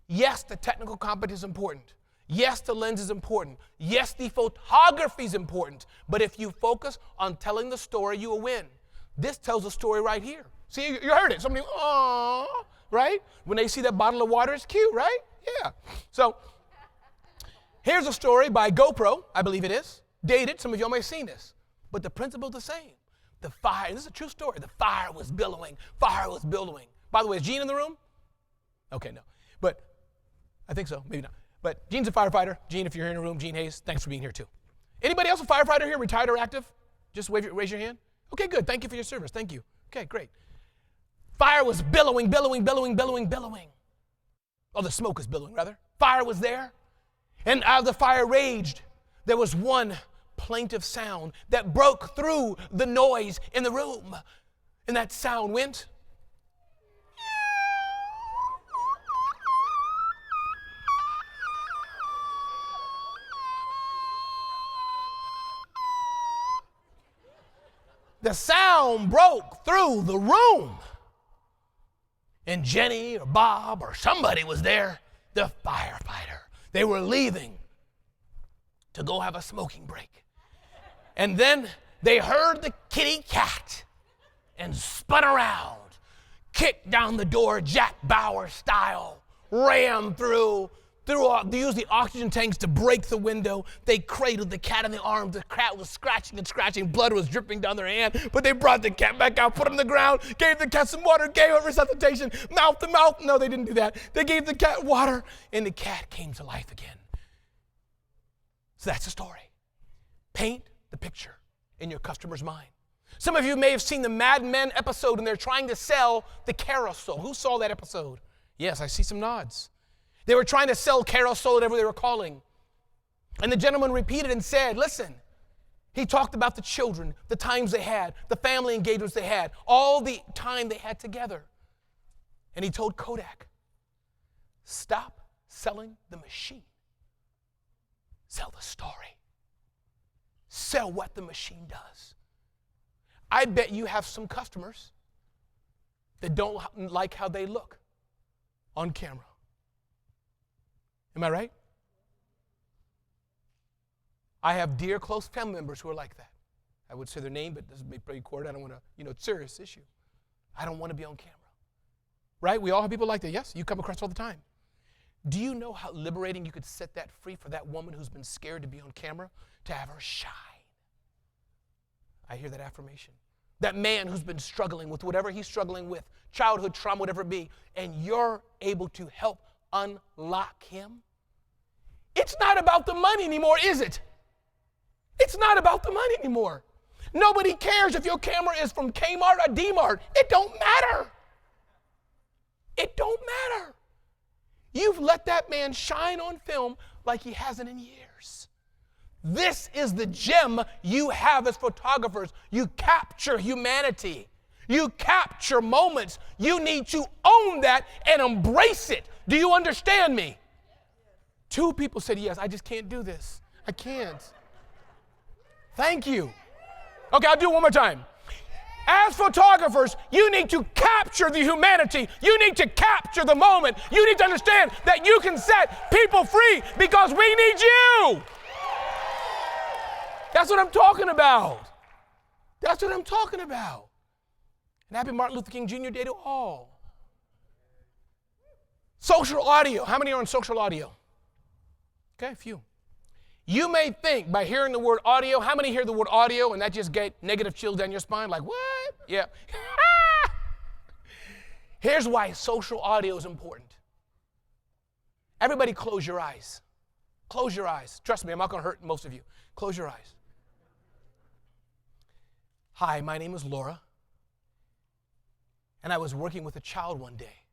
Yes, the technical competence is important. Yes, the lens is important. Yes, the photography is important. But if you focus on telling the story, you will win. This tells a story right here. See, you heard it. Somebody, aww, right? When they see that bottle of water, it's cute, right? Yeah. So here's a story by GoPro, I believe it is. Dated, some of y'all may have seen this. But the principle is the same. The fire, this is a true story. The fire was billowing. Fire was billowing. By the way, is Gene in the room? Okay, no. But I think so, maybe not. But Gene's a firefighter. Gene, if you're here in the room, Gene Hayes, thanks for being here too. Anybody else a firefighter here, retired or active? Just raise your hand. Okay, good. Thank you for your service. Thank you. Okay, great. Fire was billowing, billowing, billowing, billowing, billowing. Oh, the smoke was billowing, rather. Fire was there. And as the fire raged, there was one plaintive sound that broke through the noise in the room. And that sound went. The sound broke through the room. and Jenny or Bob or somebody was there, the firefighter. They were leaving to go have a smoking break. And then they heard the kitty cat and spun around, kicked down the door Jack Bauer style, ran through, they used the oxygen tanks to break the window. They cradled the cat in the arms. The cat was scratching and scratching. Blood was dripping down their hand. But they brought the cat back out, put him on the ground, gave the cat some water, gave it resuscitation, mouth to mouth. No, they didn't do that. They gave the cat water, and the cat came to life again. So that's the story. Paint the picture in your customer's mind. Some of you may have seen the Mad Men episode, and they're trying to sell the carousel. Who saw that episode? Yes, I see some nods. They were trying to sell carousel, whatever they were calling. And the gentleman repeated and said, listen, he talked about the children, the times they had, the family engagements they had, all the time they had together. And he told Kodak, stop selling the machine. Sell the story. Sell what the machine does. I bet you have some customers that don't like how they look on camera. Am I right? I have dear close family members who are like that. I would say their name, but this is pretty recorded. I don't want to, it's a serious issue. I don't want to be on camera. Right? We all have people like that. Yes, you come across all the time. Do you know how liberating you could set that free for that woman who's been scared to be on camera, to have her shine? I hear that affirmation. That man who's been struggling with whatever he's struggling with, childhood trauma, whatever it be, and you're able to help unlock him. It's not about the money anymore, is it? It's not about the money anymore. Nobody cares if your camera is from Kmart or D-Mart. It don't matter. It don't matter. You've let that man shine on film like he hasn't in years. This is the gem you have as photographers. You capture humanity. You capture moments. You need to own that and embrace it. Do you understand me? 2 people said, yes, I just can't do this. I can't. Thank you. Okay, I'll do it one more time. As photographers, you need to capture the humanity. You need to capture the moment. You need to understand that you can set people free because we need you. That's what I'm talking about. That's what I'm talking about. And happy Martin Luther King Jr. Day to all. Social audio. How many are on social audio? Okay, a few. You may think by hearing the word audio, how many hear the word audio and that just get negative chills down your spine? Like, what? Yeah. Here's why social audio is important. Everybody close your eyes. Close your eyes. Trust me, I'm not going to hurt most of you. Close your eyes. Hi, my name is Laura. And I was working with a child one day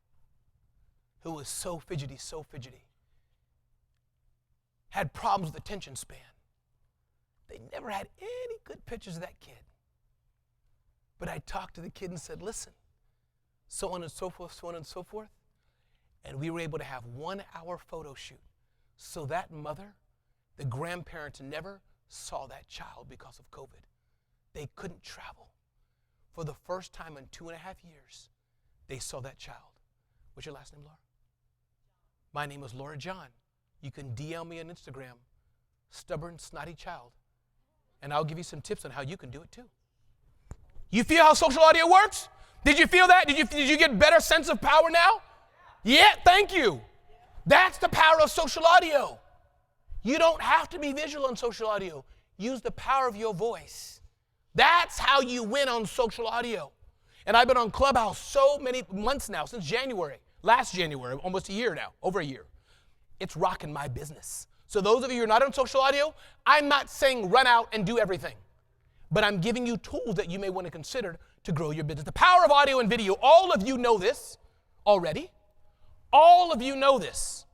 who was so fidgety, had problems with attention span. They never had any good pictures of that kid. But I talked to the kid and said, listen, so on and so forth, so on and so forth. And we were able to have 1-hour photo shoot. So that mother, the grandparents never saw that child because of COVID. They couldn't travel. For the first time in 2.5 years, they saw that child. What's your last name, Laura? My name is Laura John. You can DM me on Instagram, stubborn, snotty child, and I'll give you some tips on how you can do it too. You feel how social audio works? Did you feel that? Did you get better sense of power now? Yeah, thank you. That's the power of social audio. You don't have to be visual on social audio. Use the power of your voice. That's how you win on social audio. And I've been on Clubhouse so many months now, since January, last January, almost a year now, over a year. It's rocking my business. So those of you who are not on social audio, I'm not saying run out and do everything, but I'm giving you tools that you may want to consider to grow your business. The power of audio and video, all of you know this already. All of you know this.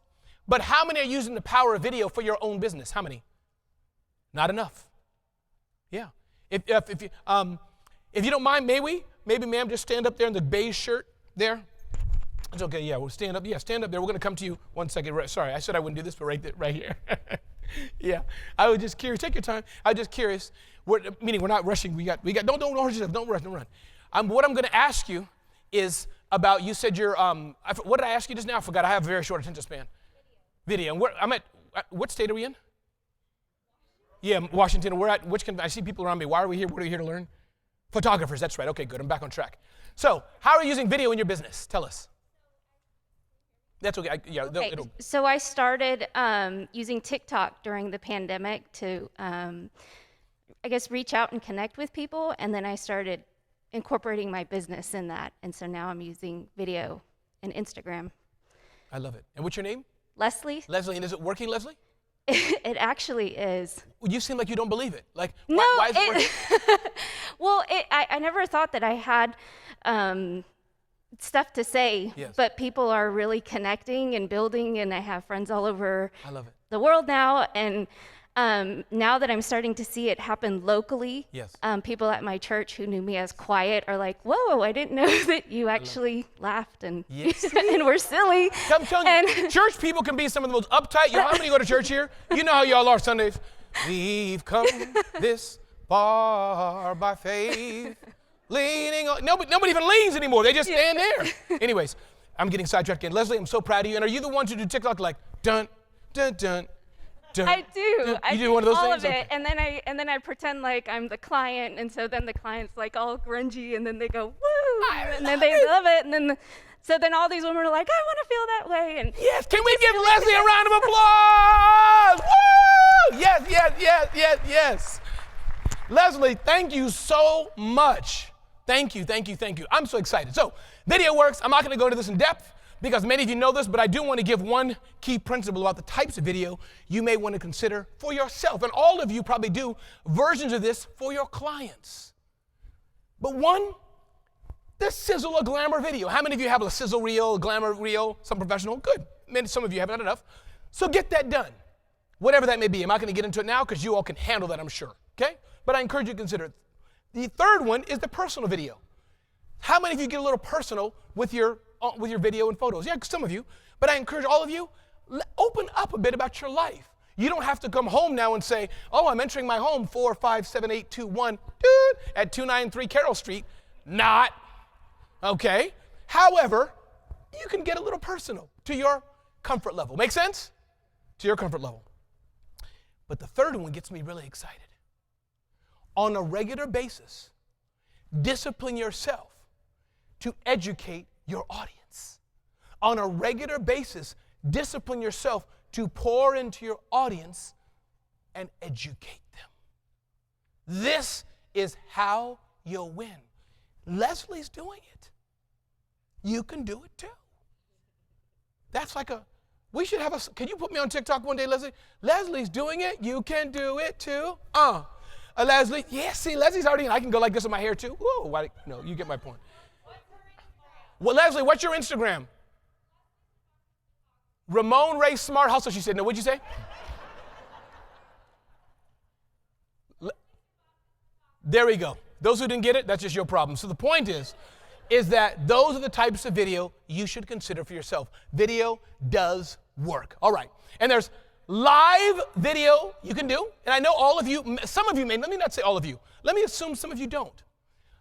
But how many are using the power of video for your own business? How many? Not enough. Yeah. If you don't mind, maybe ma'am, just stand up there in the beige shirt there. It's okay, yeah, we'll stand up. Yeah, stand up there. We're going to come to you 1 second. Right, sorry, I said I wouldn't do this, but right here. Yeah, I was just curious. Take your time. I was just curious. Meaning we're not rushing. We got. Don't rush yourself. Don't run. What I'm going to ask you is about, you said you're, what did I ask you just now? I forgot. I have a very short attention span. Video. And I'm at, what state are we in? Yeah, Washington. We're at, I see people around me. Why are we here? What are we here to learn? Photographers, that's right. Okay, good. I'm back on track. So, how are you using video in your business? Tell us. That's okay. Okay. So I started using TikTok during the pandemic to, I guess, reach out and connect with people. And then I started incorporating my business in that. And so now I'm using video and Instagram. I love it. And what's your name? Leslie. Leslie. And is it working, Leslie? It actually is. Well, you seem like you don't believe it. Like, No, why is it working? Well, I never thought that I had stuff to say, Yes. but people are really connecting and building, and I have friends all over I love it. the world now. And now that I'm starting to see it happen locally, Yes. People at my church who knew me as quiet are like, whoa, I didn't know that you actually laughed and, Yes. and were silly. I'm telling you, church people can be some of the most uptight. You know how many go to church here? You know how y'all are Sundays. We've come this far by faith, leaning on. Nobody even leans anymore. They just stand there. Anyways, I'm getting sidetracked again. Leslie, I'm so proud of you. And are you the ones who do TikTok like dun, dun, dun, dun? I do. Dun? I You do one of those all things? of it, Okay. and then I pretend like I'm the client, and so then the client's like all grungy, and then they go woo, and then they love it, and then so then all these women are like, I want to feel that way, and Yes, can we give Leslie a round of applause? Woo! Yes, yes, yes, yes, yes. Leslie, thank you so much. Thank you, thank you, thank you. I'm so excited. So, video works. I'm not going to go into this in depth because many of you know this, but I do want to give one key principle about the types of video you may want to consider for yourself. And all of you probably do versions of this for your clients. But one, the sizzle or glamour video. How many of you have a sizzle reel, a glamour reel? Some professional? Good. Maybe some of you have not enough. So get that done. Whatever that may be. I'm not going to get into it now because you all can handle that, I'm sure. Okay? But I encourage you to consider it. The third one is the personal video. How many of you get a little personal with your video and photos? Yeah, some of you. But I encourage all of you, open up a bit about your life. You don't have to come home now and say, oh, I'm entering my home 45781 at 293 Carroll Street. Not. Okay? However, you can get a little personal to your comfort level. Make sense? To your comfort level. But the third one gets me really excited. On a regular basis, discipline yourself to educate your audience. On a regular basis, discipline yourself to pour into your audience and educate them. This is how you'll win. Leslie's doing it. You can do it too. That's like we should have can you put me on TikTok one day, Leslie? Leslie's doing it. You can do it too. Leslie, yeah, see, Leslie's already in. I can go like this with my hair too. Whoa, no, you get my point. Well, Leslie, what's your Instagram? Ramon Ray Smart Hustle, she said. No, what'd you say? There we go. Those who didn't get it, that's just your problem. So the point is that those are the types of video you should consider for yourself. Video does work. All right. And there's live video you can do. And I know all of you, some of you may, let me not say all of you. Let me assume some of you don't.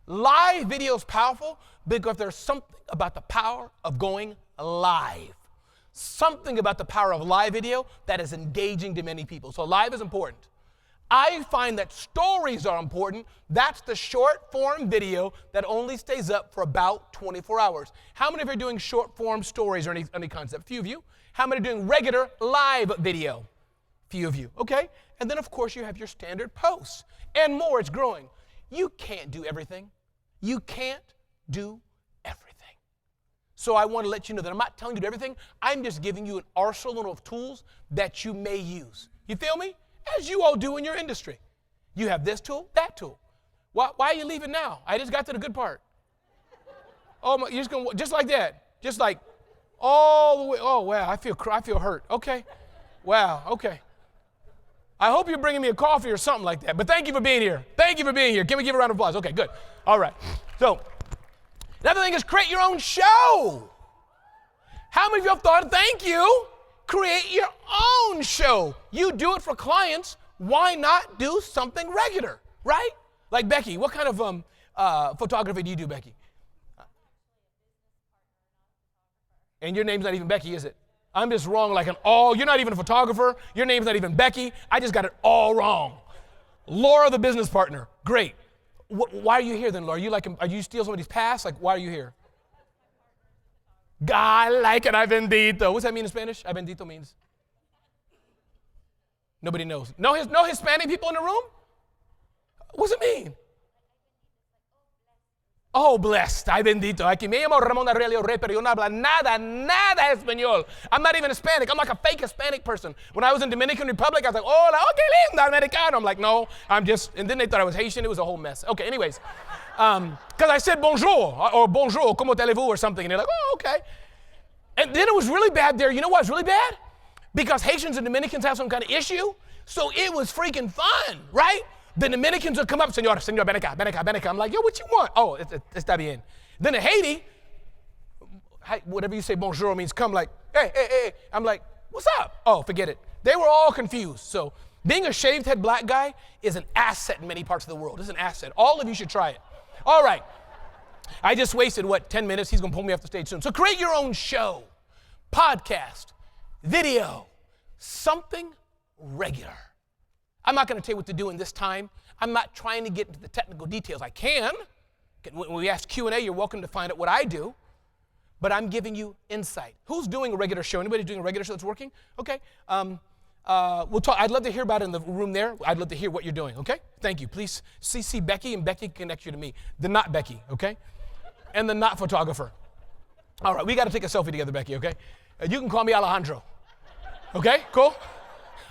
Live video is powerful because there's something about the power of going live. Something about the power of live video that is engaging to many people. So live is important. I find that stories are important. That's the short form video that only stays up for about 24 hours. How many of you are doing short form stories or any concept? A few of you. How many are doing regular live video? Few of you. Okay. And then of course you have your standard posts and more. It's growing. You can't do everything. You can't do everything. So I want to let you know that I'm not telling you to do everything. I'm just giving you an arsenal of tools that you may use. You feel me? As you all do in your industry. You have this tool, that tool. Why are you leaving now? I just got to the good part. Oh, my, you're just going just like that. Just like all the way. Oh, wow, I feel hurt. Okay. Wow, okay. I hope you're bringing me a coffee or something like that. But thank you for being here. Thank you for being here. Can we give a round of applause? Okay, good. All right. So, another thing is create your own show. How many of you have thought, thank you, create your own show? You do it for clients. Why not do something regular, right? Like Becky, what kind of photography do you do, Becky? And your name's not even Becky, is it? I'm just wrong like you're not even a photographer. Your name's not even Becky. I just got it all wrong. Laura, the business partner. Great. Why are you here then, Laura? Are you steal somebody's pass? Like, why are you here? I like it. I bendito. What's that mean in Spanish? I bendito means? Nobody knows. No Hispanic people in the room? What's it mean? Oh, blessed. Ay, bendito. Aquí me llamo Ramon Ray, pero yo no hablo nada español. I'm not even Hispanic. I'm like a fake Hispanic person. When I was in Dominican Republic, I was like, hola, okay, lindo, americano. I'm like, no, I'm just, and then they thought I was Haitian. It was a whole mess. Okay, anyways. Because I said bonjour, or bonjour, como allez-vous, or something. And they're like, oh, okay. And then it was really bad there. You know why it's really bad? Because Haitians and Dominicans have some kind of issue. So it was freaking fun, right? The Dominicans would come up, Senor, ven acá. I'm like, yo, what you want? Oh, está bien. Then in Haiti, whatever you say bonjour means come, like, hey. I'm like, what's up? Oh, forget it. They were all confused. So being a shaved head black guy is an asset in many parts of the world. It's an asset. All of you should try it. All right. I just wasted, 10 minutes? He's going to pull me off the stage soon. So create your own show, podcast, video, something regular. I'm not going to tell you what to do in this time. I'm not trying to get into the technical details. I can. When we ask Q&A, you're welcome to find out what I do. But I'm giving you insight. Who's doing a regular show? Anybody doing a regular show that's working? Okay. We'll talk. I'd love to hear about it in the room there. I'd love to hear what you're doing, okay? Thank you. Please see Becky, and Becky connects you to me. The not Becky, okay? And the not photographer. All right, we got to take a selfie together, Becky, okay? You can call me Alejandro. Okay, cool?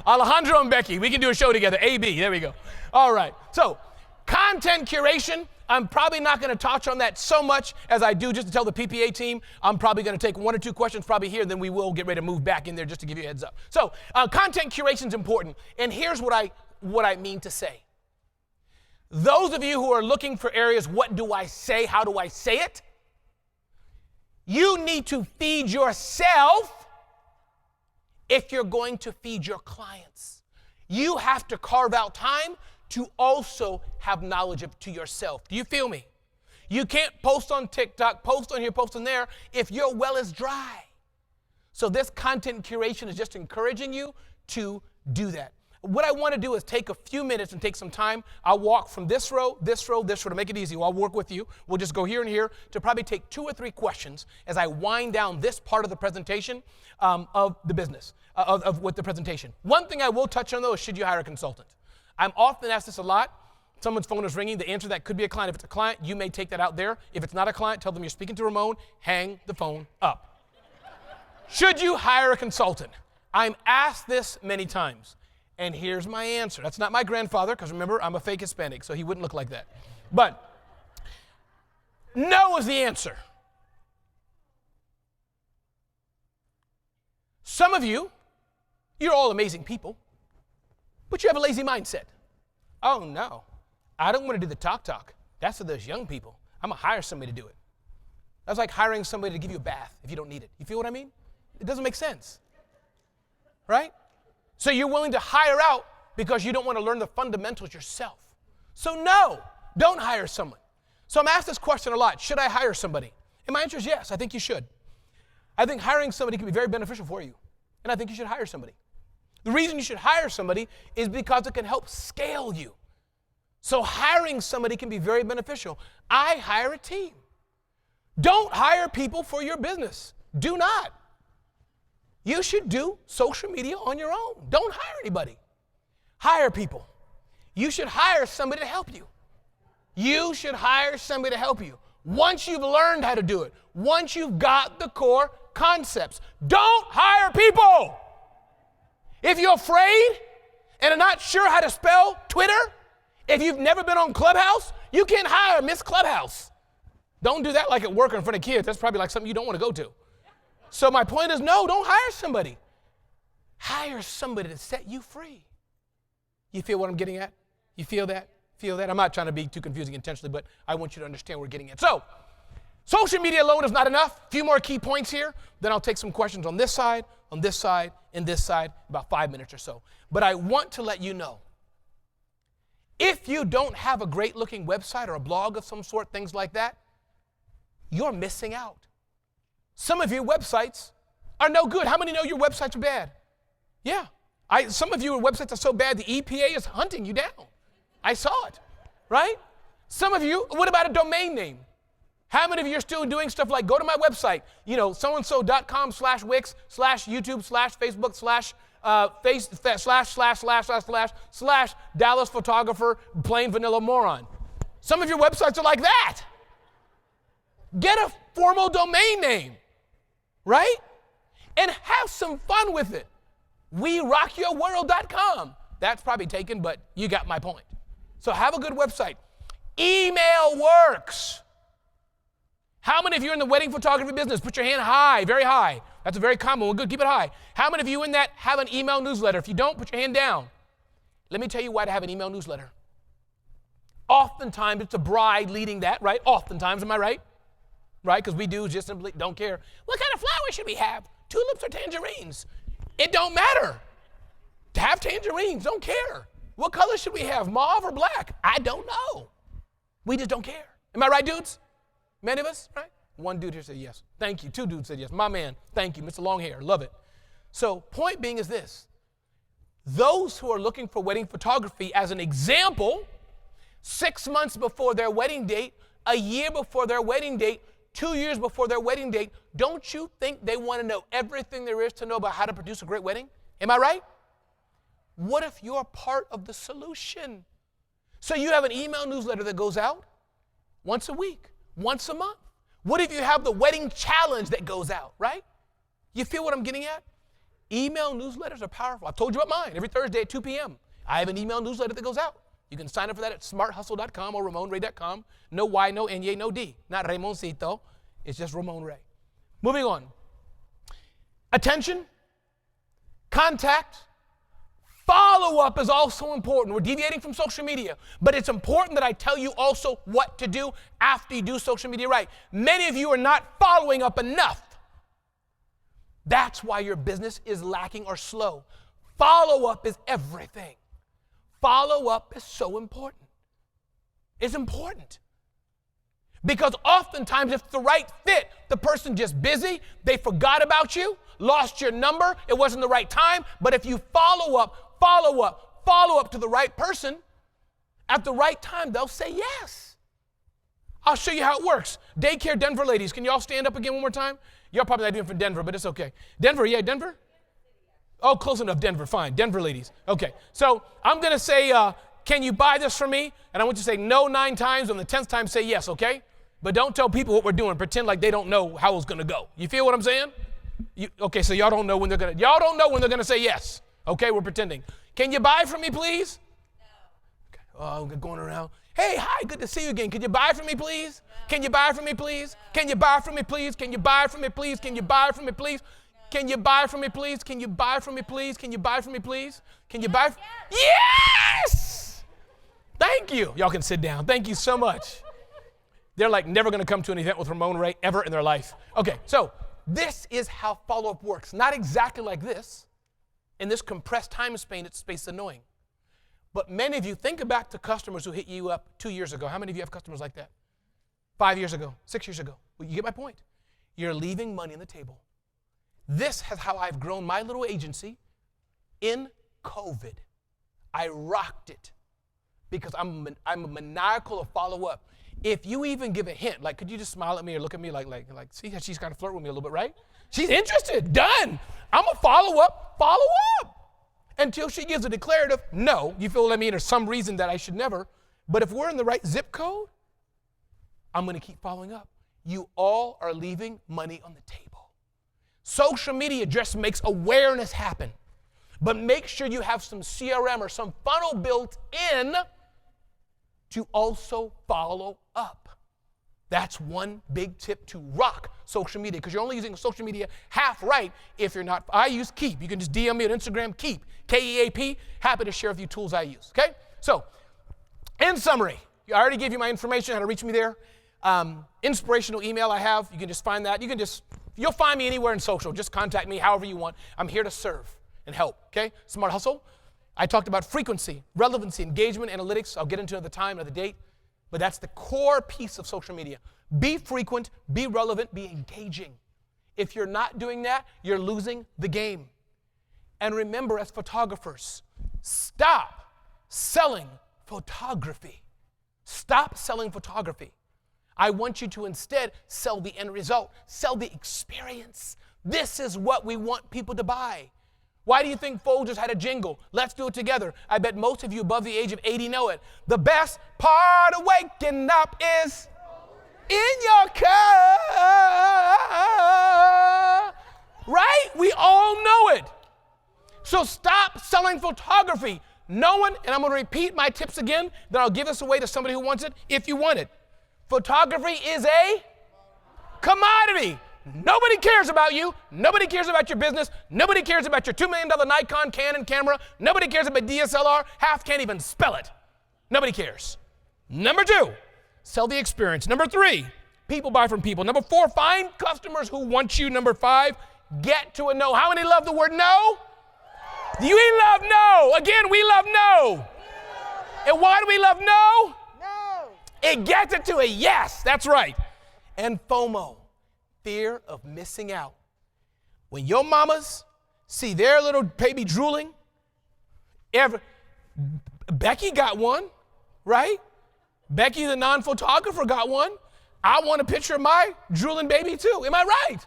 Alejandro and Becky, we can do a show together. AB, there we go. All right, so content curation. I'm probably not going to touch on that so much as I do just to tell the PPA team. I'm probably going to take 1 or 2 questions probably here, then we will get ready to move back in there just to give you a heads up. So content curation is important, and here's what I mean to say. Those of you who are looking for areas, what do I say, how do I say it? You need to feed yourself if you're going to feed your clients. You have to carve out time to also have knowledge to yourself. Do you feel me? You can't post on TikTok, post on here, post on there if your well is dry. So this content curation is just encouraging you to do that. What I want to do is take a few minutes and take some time. I'll walk from this row to make it easy. I'll work with you. We'll just go here and here to probably take 2 or 3 questions as I wind down this part of the presentation of the business, with the presentation. One thing I will touch on, though, is should you hire a consultant? I'm often asked this a lot. Someone's phone is ringing. The answer to that could be a client. If it's a client, you may take that out there. If it's not a client, tell them you're speaking to Ramon. Hang the phone up. Should you hire a consultant? I'm asked this many times, and here's my answer. That's not my grandfather, because remember, I'm a fake Hispanic, so he wouldn't look like that. But no is the answer. Some of you, you're all amazing people, but you have a lazy mindset. Oh, no, I don't want to do the talk. That's for those young people. I'm going to hire somebody to do it. That's like hiring somebody to give you a bath if you don't need it. You feel what I mean? It doesn't make sense, right? So you're willing to hire out because you don't want to learn the fundamentals yourself. So no, don't hire someone. So I'm asked this question a lot. Should I hire somebody? And my answer is yes, I think you should. I think hiring somebody can be very beneficial for you. And I think you should hire somebody. The reason you should hire somebody is because it can help scale you. So hiring somebody can be very beneficial. I hire a team. Don't hire people for your business. Do not. You should do social media on your own. Don't hire anybody. Hire people. You should hire somebody to help you. You should hire somebody to help you. Once you've learned how to do it, once you've got the core concepts, don't hire people. If you're afraid and are not sure how to spell Twitter, if you've never been on Clubhouse, you can't hire Miss Clubhouse. Don't do that like at work or in front of kids. That's probably like something you don't want to go to. So my point is, no, don't hire somebody. Hire somebody to set you free. You feel what I'm getting at? You feel that? Feel that? I'm not trying to be too confusing intentionally, but I want you to understand what we're getting at. So, social media alone is not enough. A few more key points here. Then I'll take some questions on this side, and this side, about 5 minutes or so. But I want to let you know, if you don't have a great looking website or a blog of some sort, things like that, you're missing out. Some of your websites are no good. How many know your websites are bad? Yeah. Some of your websites are so bad the EPA is hunting you down. I saw it, right? Some of you, what about a domain name? How many of you are still doing stuff like go to my website, so-and-so.com/wix/YouTube/Facebook/slash Dallas photographer, plain vanilla moron. Some of your websites are like that. Get a formal domain name, right? And have some fun with it. WeRockYourWorld.com. That's probably taken, but you got my point. So have a good website. Email works. How many of you in the wedding photography business, put your hand high, very high. That's a very common one. Good, keep it high. How many of you in that have an email newsletter? If you don't, put your hand down. Let me tell you why to have an email newsletter. Oftentimes, it's a bride leading that, right? Oftentimes, am I right? Right, because we do just simply don't care. What kind of flowers should we have? Tulips or tangerines? It don't matter. To have tangerines, don't care. What color should we have, mauve or black? I don't know. We just don't care. Am I right, dudes? Many of us, right? One dude here said yes. Thank you. Two dudes said yes. My man, thank you. Mr. Long Hair, love it. So point being is this. Those who are looking for wedding photography as an example, 6 months before their wedding date, a year before their wedding date, 2 years before their wedding date, don't you think they want to know everything there is to know about how to produce a great wedding? Am I right? What if you're part of the solution? So you have an email newsletter that goes out once a week, once a month. What if you have the wedding challenge that goes out, right? You feel what I'm getting at? Email newsletters are powerful. I've told you about mine every Thursday at 2 p.m. I have an email newsletter that goes out. You can sign up for that at smarthustle.com or ramonray.com. No Y, no N, no D. Not Ramoncito. It's just Ramon Ray. Moving on. Attention, contact, follow-up is also important. We're deviating from social media, but it's important that I tell you also what to do after you do social media right. Many of you are not following up enough. That's why your business is lacking or slow. Follow-up is everything. Follow-up is so important. It's important. Because oftentimes, if it's the right fit, the person just busy, they forgot about you, lost your number, it wasn't the right time. But if you follow up to the right person, at the right time, they'll say yes. I'll show you how it works. Daycare Denver ladies, can you all stand up again one more time? Y'all probably not doing it for Denver, but it's okay. Denver, yeah, Denver? Oh, close enough, Denver, fine. Denver ladies. Okay, so I'm going to say, can you buy this for me? And I want you to say no 9 times, and the 10th time say yes, okay? But don't tell people what we're doing. Pretend like they don't know how it's going to go. You feel what I'm saying? Okay, so y'all don't know when they're going to say yes. Okay, we're pretending. Can you buy from me, please? No. Okay. Oh, we're going around. Hey, hi, good to see you again. Can you buy from me, please? No. Can you buy from me, please? No. Can you buy from me, please? Can you buy from me, please? Can you buy from me, please? No. Can you buy from me, please? Can you buy from me, please? Can you buy from me, please? Can you buy? Yes! Thank you. Y'all can sit down. Thank you so much. They're like never going to come to an event with Ramon Ray ever in their life. Okay, so this is how follow-up works. Not exactly like this. In this compressed time span, it's annoying. But many of you, think back to customers who hit you up 2 years ago. How many of you have customers like that? 5 years ago, 6 years ago. Well, you get my point. You're leaving money on the table. This is how I've grown my little agency in COVID. I rocked it because I'm a maniacal of follow-up. If you even give a hint, like, could you just smile at me or look at me like, see how she's kind of flirting with me a little bit, right? She's interested, done. I'm a follow up, until she gives a declarative no. You feel what I mean? Or some reason that I should never. But if we're in the right zip code, I'm going to keep following up. You all are leaving money on the table. Social media just makes awareness happen. But make sure you have some CRM or some funnel built in to also follow up. That's one big tip to rock social media, because you're only using social media half right if you're not. I use Keep. You can just DM me on Instagram, Keep, K-E-A-P. Happy to share with you tools I use, okay? So, in summary, I already gave you my information, how to reach me there. Inspirational email I have, you can just find that. You'll find me anywhere in social. Just contact me however you want. I'm here to serve and help, okay? Smart Hustle. I talked about frequency, relevancy, engagement, analytics. I'll get into another time, another date. But that's the core piece of social media. Be frequent, be relevant, be engaging. If you're not doing that, you're losing the game. And remember, as photographers, stop selling photography. Stop selling photography. I want you to instead sell the end result, sell the experience. This is what we want people to buy. Why do you think Folgers had a jingle? Let's do it together. I bet most of you above the age of 80 know it. The best part of waking up is in your car. Right? We all know it. So stop selling photography. No one, and I'm going to repeat my tips again, then I'll give this away to somebody who wants it if you want it. Photography is a commodity. Nobody cares about you. Nobody cares about your business. Nobody cares about your $2 million Nikon Canon camera. Nobody cares about DSLR. Half can't even spell it. Nobody cares. Number 2, sell the experience. Number 3, people buy from people. Number 4, find customers who want you. Number 5, get to a no. How many love the word no? We love no. Again, we love no. And why do we love no? No. It gets it to a yes. That's right. And FOMO, fear of missing out. When your mamas see their little baby drooling, Becky got one, right? Becky, the non-photographer, got one. I want a picture of my drooling baby too. Am I right?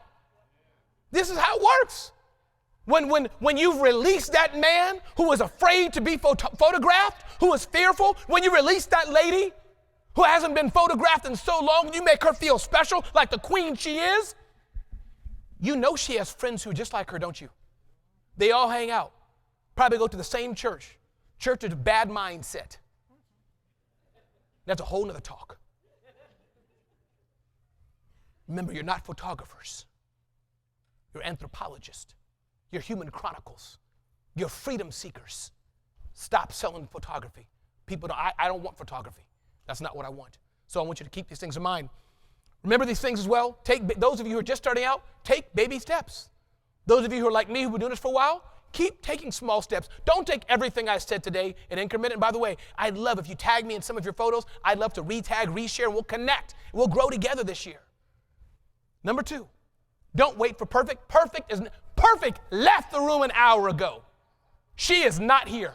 This is how it works. When you've released that man who was afraid to be photographed, who was fearful, when you release that lady who hasn't been photographed in so long, you make her feel special like the queen she is, you know she has friends who are just like her, don't you? They all hang out, probably go to the same church. Church is a bad mindset. That's a whole nother talk. Remember, you're not photographers. You're anthropologists. You're human chronicles. You're freedom seekers. Stop selling photography. People don't, I don't want photography. That's not what I want. So I want you to keep these things in mind. Remember these things as well. Those of you who are just starting out, take baby steps. Those of you who are like me who've been doing this for a while, keep taking small steps. Don't take everything I said today and increment it. And by the way, I'd love if you tag me in some of your photos. I'd love to retag, reshare, and we'll connect. We'll grow together this year. Number 2, don't wait for perfect. Perfect left the room an hour ago. She is not here.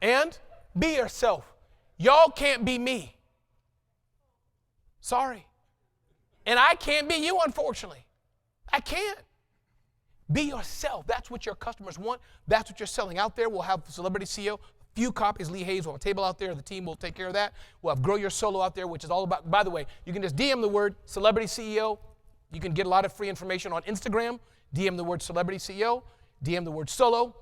And be yourself. Y'all can't be me. Sorry. And I can't be you, unfortunately. I can't. Be yourself. That's what your customers want. That's what you're selling out there. We'll have Celebrity CEO, few copies. Lee Hayes will have a table out there. The team will take care of that. We'll have Grow Your Solo out there, which is all about, by the way, you can just DM the word Celebrity CEO. You can get a lot of free information on Instagram. DM the word Celebrity CEO. DM the word Solo.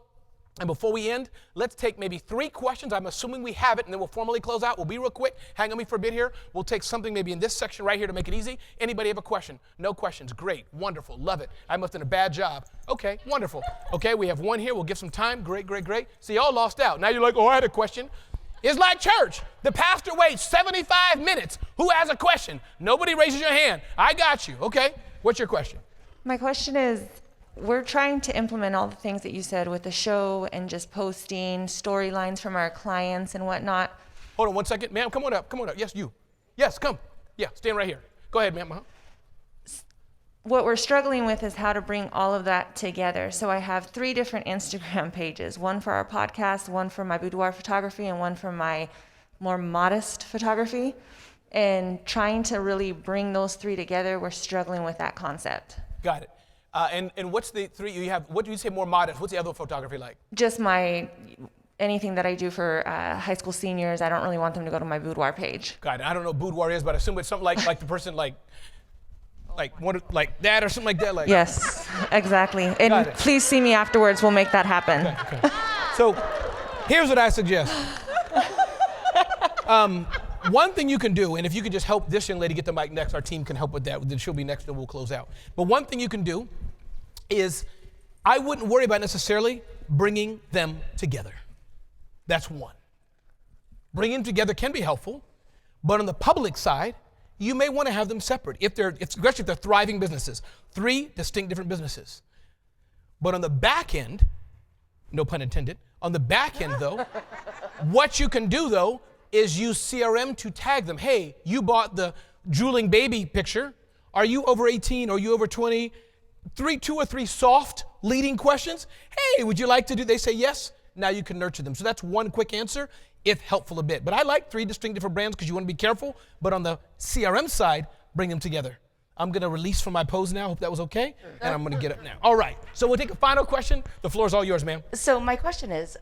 And before we end, let's take maybe 3 questions. I'm assuming we have it, and then we'll formally close out. We'll be real quick. Hang on me for a bit here. We'll take something maybe in this section right here to make it easy. Anybody have a question? No questions. Great. Wonderful. Love it. I must have done a bad job. Okay. Wonderful. Okay. We have one here. We'll give some time. Great, great, great. See, y'all lost out. Now you're like, oh, I had a question. It's like church. The pastor waits 75 minutes. Who has a question? Nobody raises your hand. I got you. Okay. What's your question? My question is, we're trying to implement all the things that you said with the show and just posting storylines from our clients and whatnot. Hold on 1 second. Ma'am, come on up. Come on up. Yes, you. Yes, come. Yeah, stand right here. Go ahead, ma'am. What we're struggling with is how to bring all of that together. So I have 3 different Instagram pages, one for our podcast, one for my boudoir photography, and one for my more modest photography. And trying to really bring those 3 together, we're struggling with that concept. Got it. And what's the 3 you have? What do you say more modest? What's the other photography like? Just anything that I do for high school seniors, I don't really want them to go to my boudoir page. Got it. I don't know what boudoir is, but I assume it's something like the person like that or something like that. Like. Yes, exactly. And please see me afterwards. We'll make that happen. Okay. So here's what I suggest. One thing you can do, and if you could just help this young lady get the mic next, our team can help with that. Then she'll be next and we'll close out. But one thing you can do is I wouldn't worry about necessarily bringing them together. That's one. Bringing them together can be helpful, but on the public side, you may want to have them separate, especially if they're thriving businesses. 3 distinct different businesses. But on the back end, no pun intended, on the back end though, what you can do though is use CRM to tag them. Hey, you bought the drooling baby picture. Are you over 18? Are you over 20? two or three soft leading questions. Hey, would you like to do? They say yes. Now you can nurture them. So that's one quick answer, if helpful a bit. But I like 3 distinct different brands because you want to be careful. But on the CRM side, bring them together. I'm going to release from my pose now. Hope that was okay. And I'm going to get up now. All right. So we'll take a final question. The floor is all yours, ma'am. So my question is,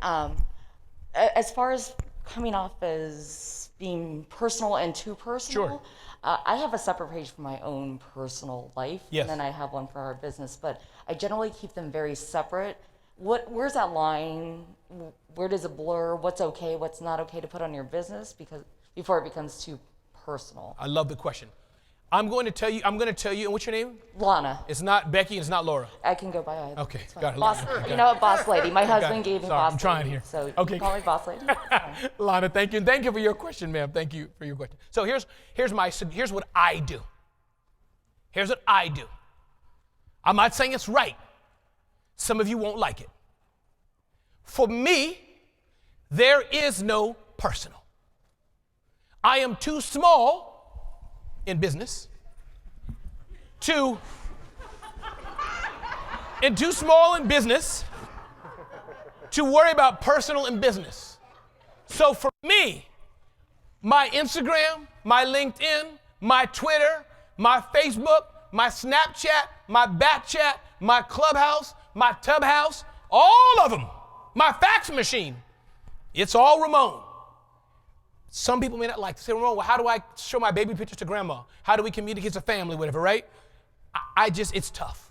as far as coming off as being personal and too personal, Sure. I have a separate page for my own personal life, Yes. and then I have one for our business, but I generally keep them very separate. Where's that line? Where does it blur? What's okay, what's not okay to put on your business before it becomes too personal? I love the question. I'm going to tell you, and what's your name? Lana. It's not Becky, it's not Laura. I can go by either. Okay, It's fine. got it. Boss, Got it. you know what, boss lady. My Got husband it. gave me Sorry, boss I'm trying lady. here. So you Okay. can call me boss lady. It's fine. Lana, thank you. And thank you for your question, ma'am. Thank you for your question. So here's what I do. Here's what I do. I'm not saying it's right. Some of you won't like it. For me, there is no personal. I am too small in business to worry about personal and business. So for me, my Instagram, my LinkedIn, my Twitter, my Facebook, my Snapchat, my Backchat, my Clubhouse, my Tubhouse, all of them, my fax machine, it's all Ramon. Some people may not like to say, Ramon, well, how do I show my baby pictures to grandma? How do we communicate as a family, whatever, right? It's tough.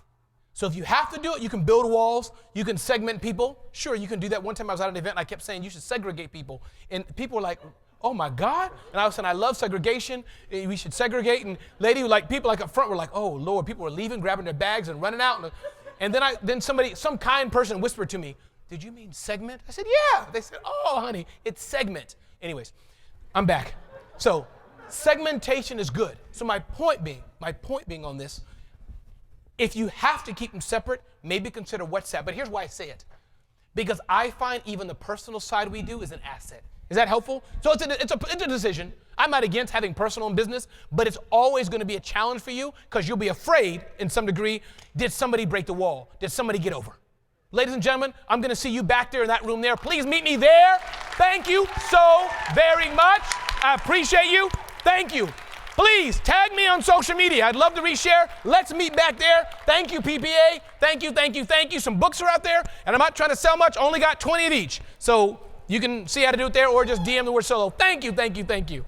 So if you have to do it, you can build walls, you can segment people. Sure, you can do that. One time I was at an event and I kept saying you should segregate people. And people were like, oh my God. And I was saying, I love segregation. We should segregate. And people like up front were like, oh Lord, people were leaving, grabbing their bags and running out. And then some kind person whispered to me, did you mean segment? I said, yeah. They said, oh honey, it's segment. Anyways, I'm back. So segmentation is good. So my point being on this, if you have to keep them separate, maybe consider WhatsApp. But here's why I say it. Because I find even the personal side we do is an asset. Is that helpful? So it's a decision. I'm not against having personal and business, but it's always going to be a challenge for you because you'll be afraid in some degree, did somebody break the wall? Did somebody get over? Ladies and gentlemen, I'm going to see you back there in that room there. Please meet me there. Thank you so very much. I appreciate you. Thank you. Please tag me on social media. I'd love to reshare. Let's meet back there. Thank you, PPA. Thank you, thank you, thank you. Some books are out there, and I'm not trying to sell much. Only got 20 of each. So you can see how to do it there or just DM the word solo. Thank you, thank you, thank you.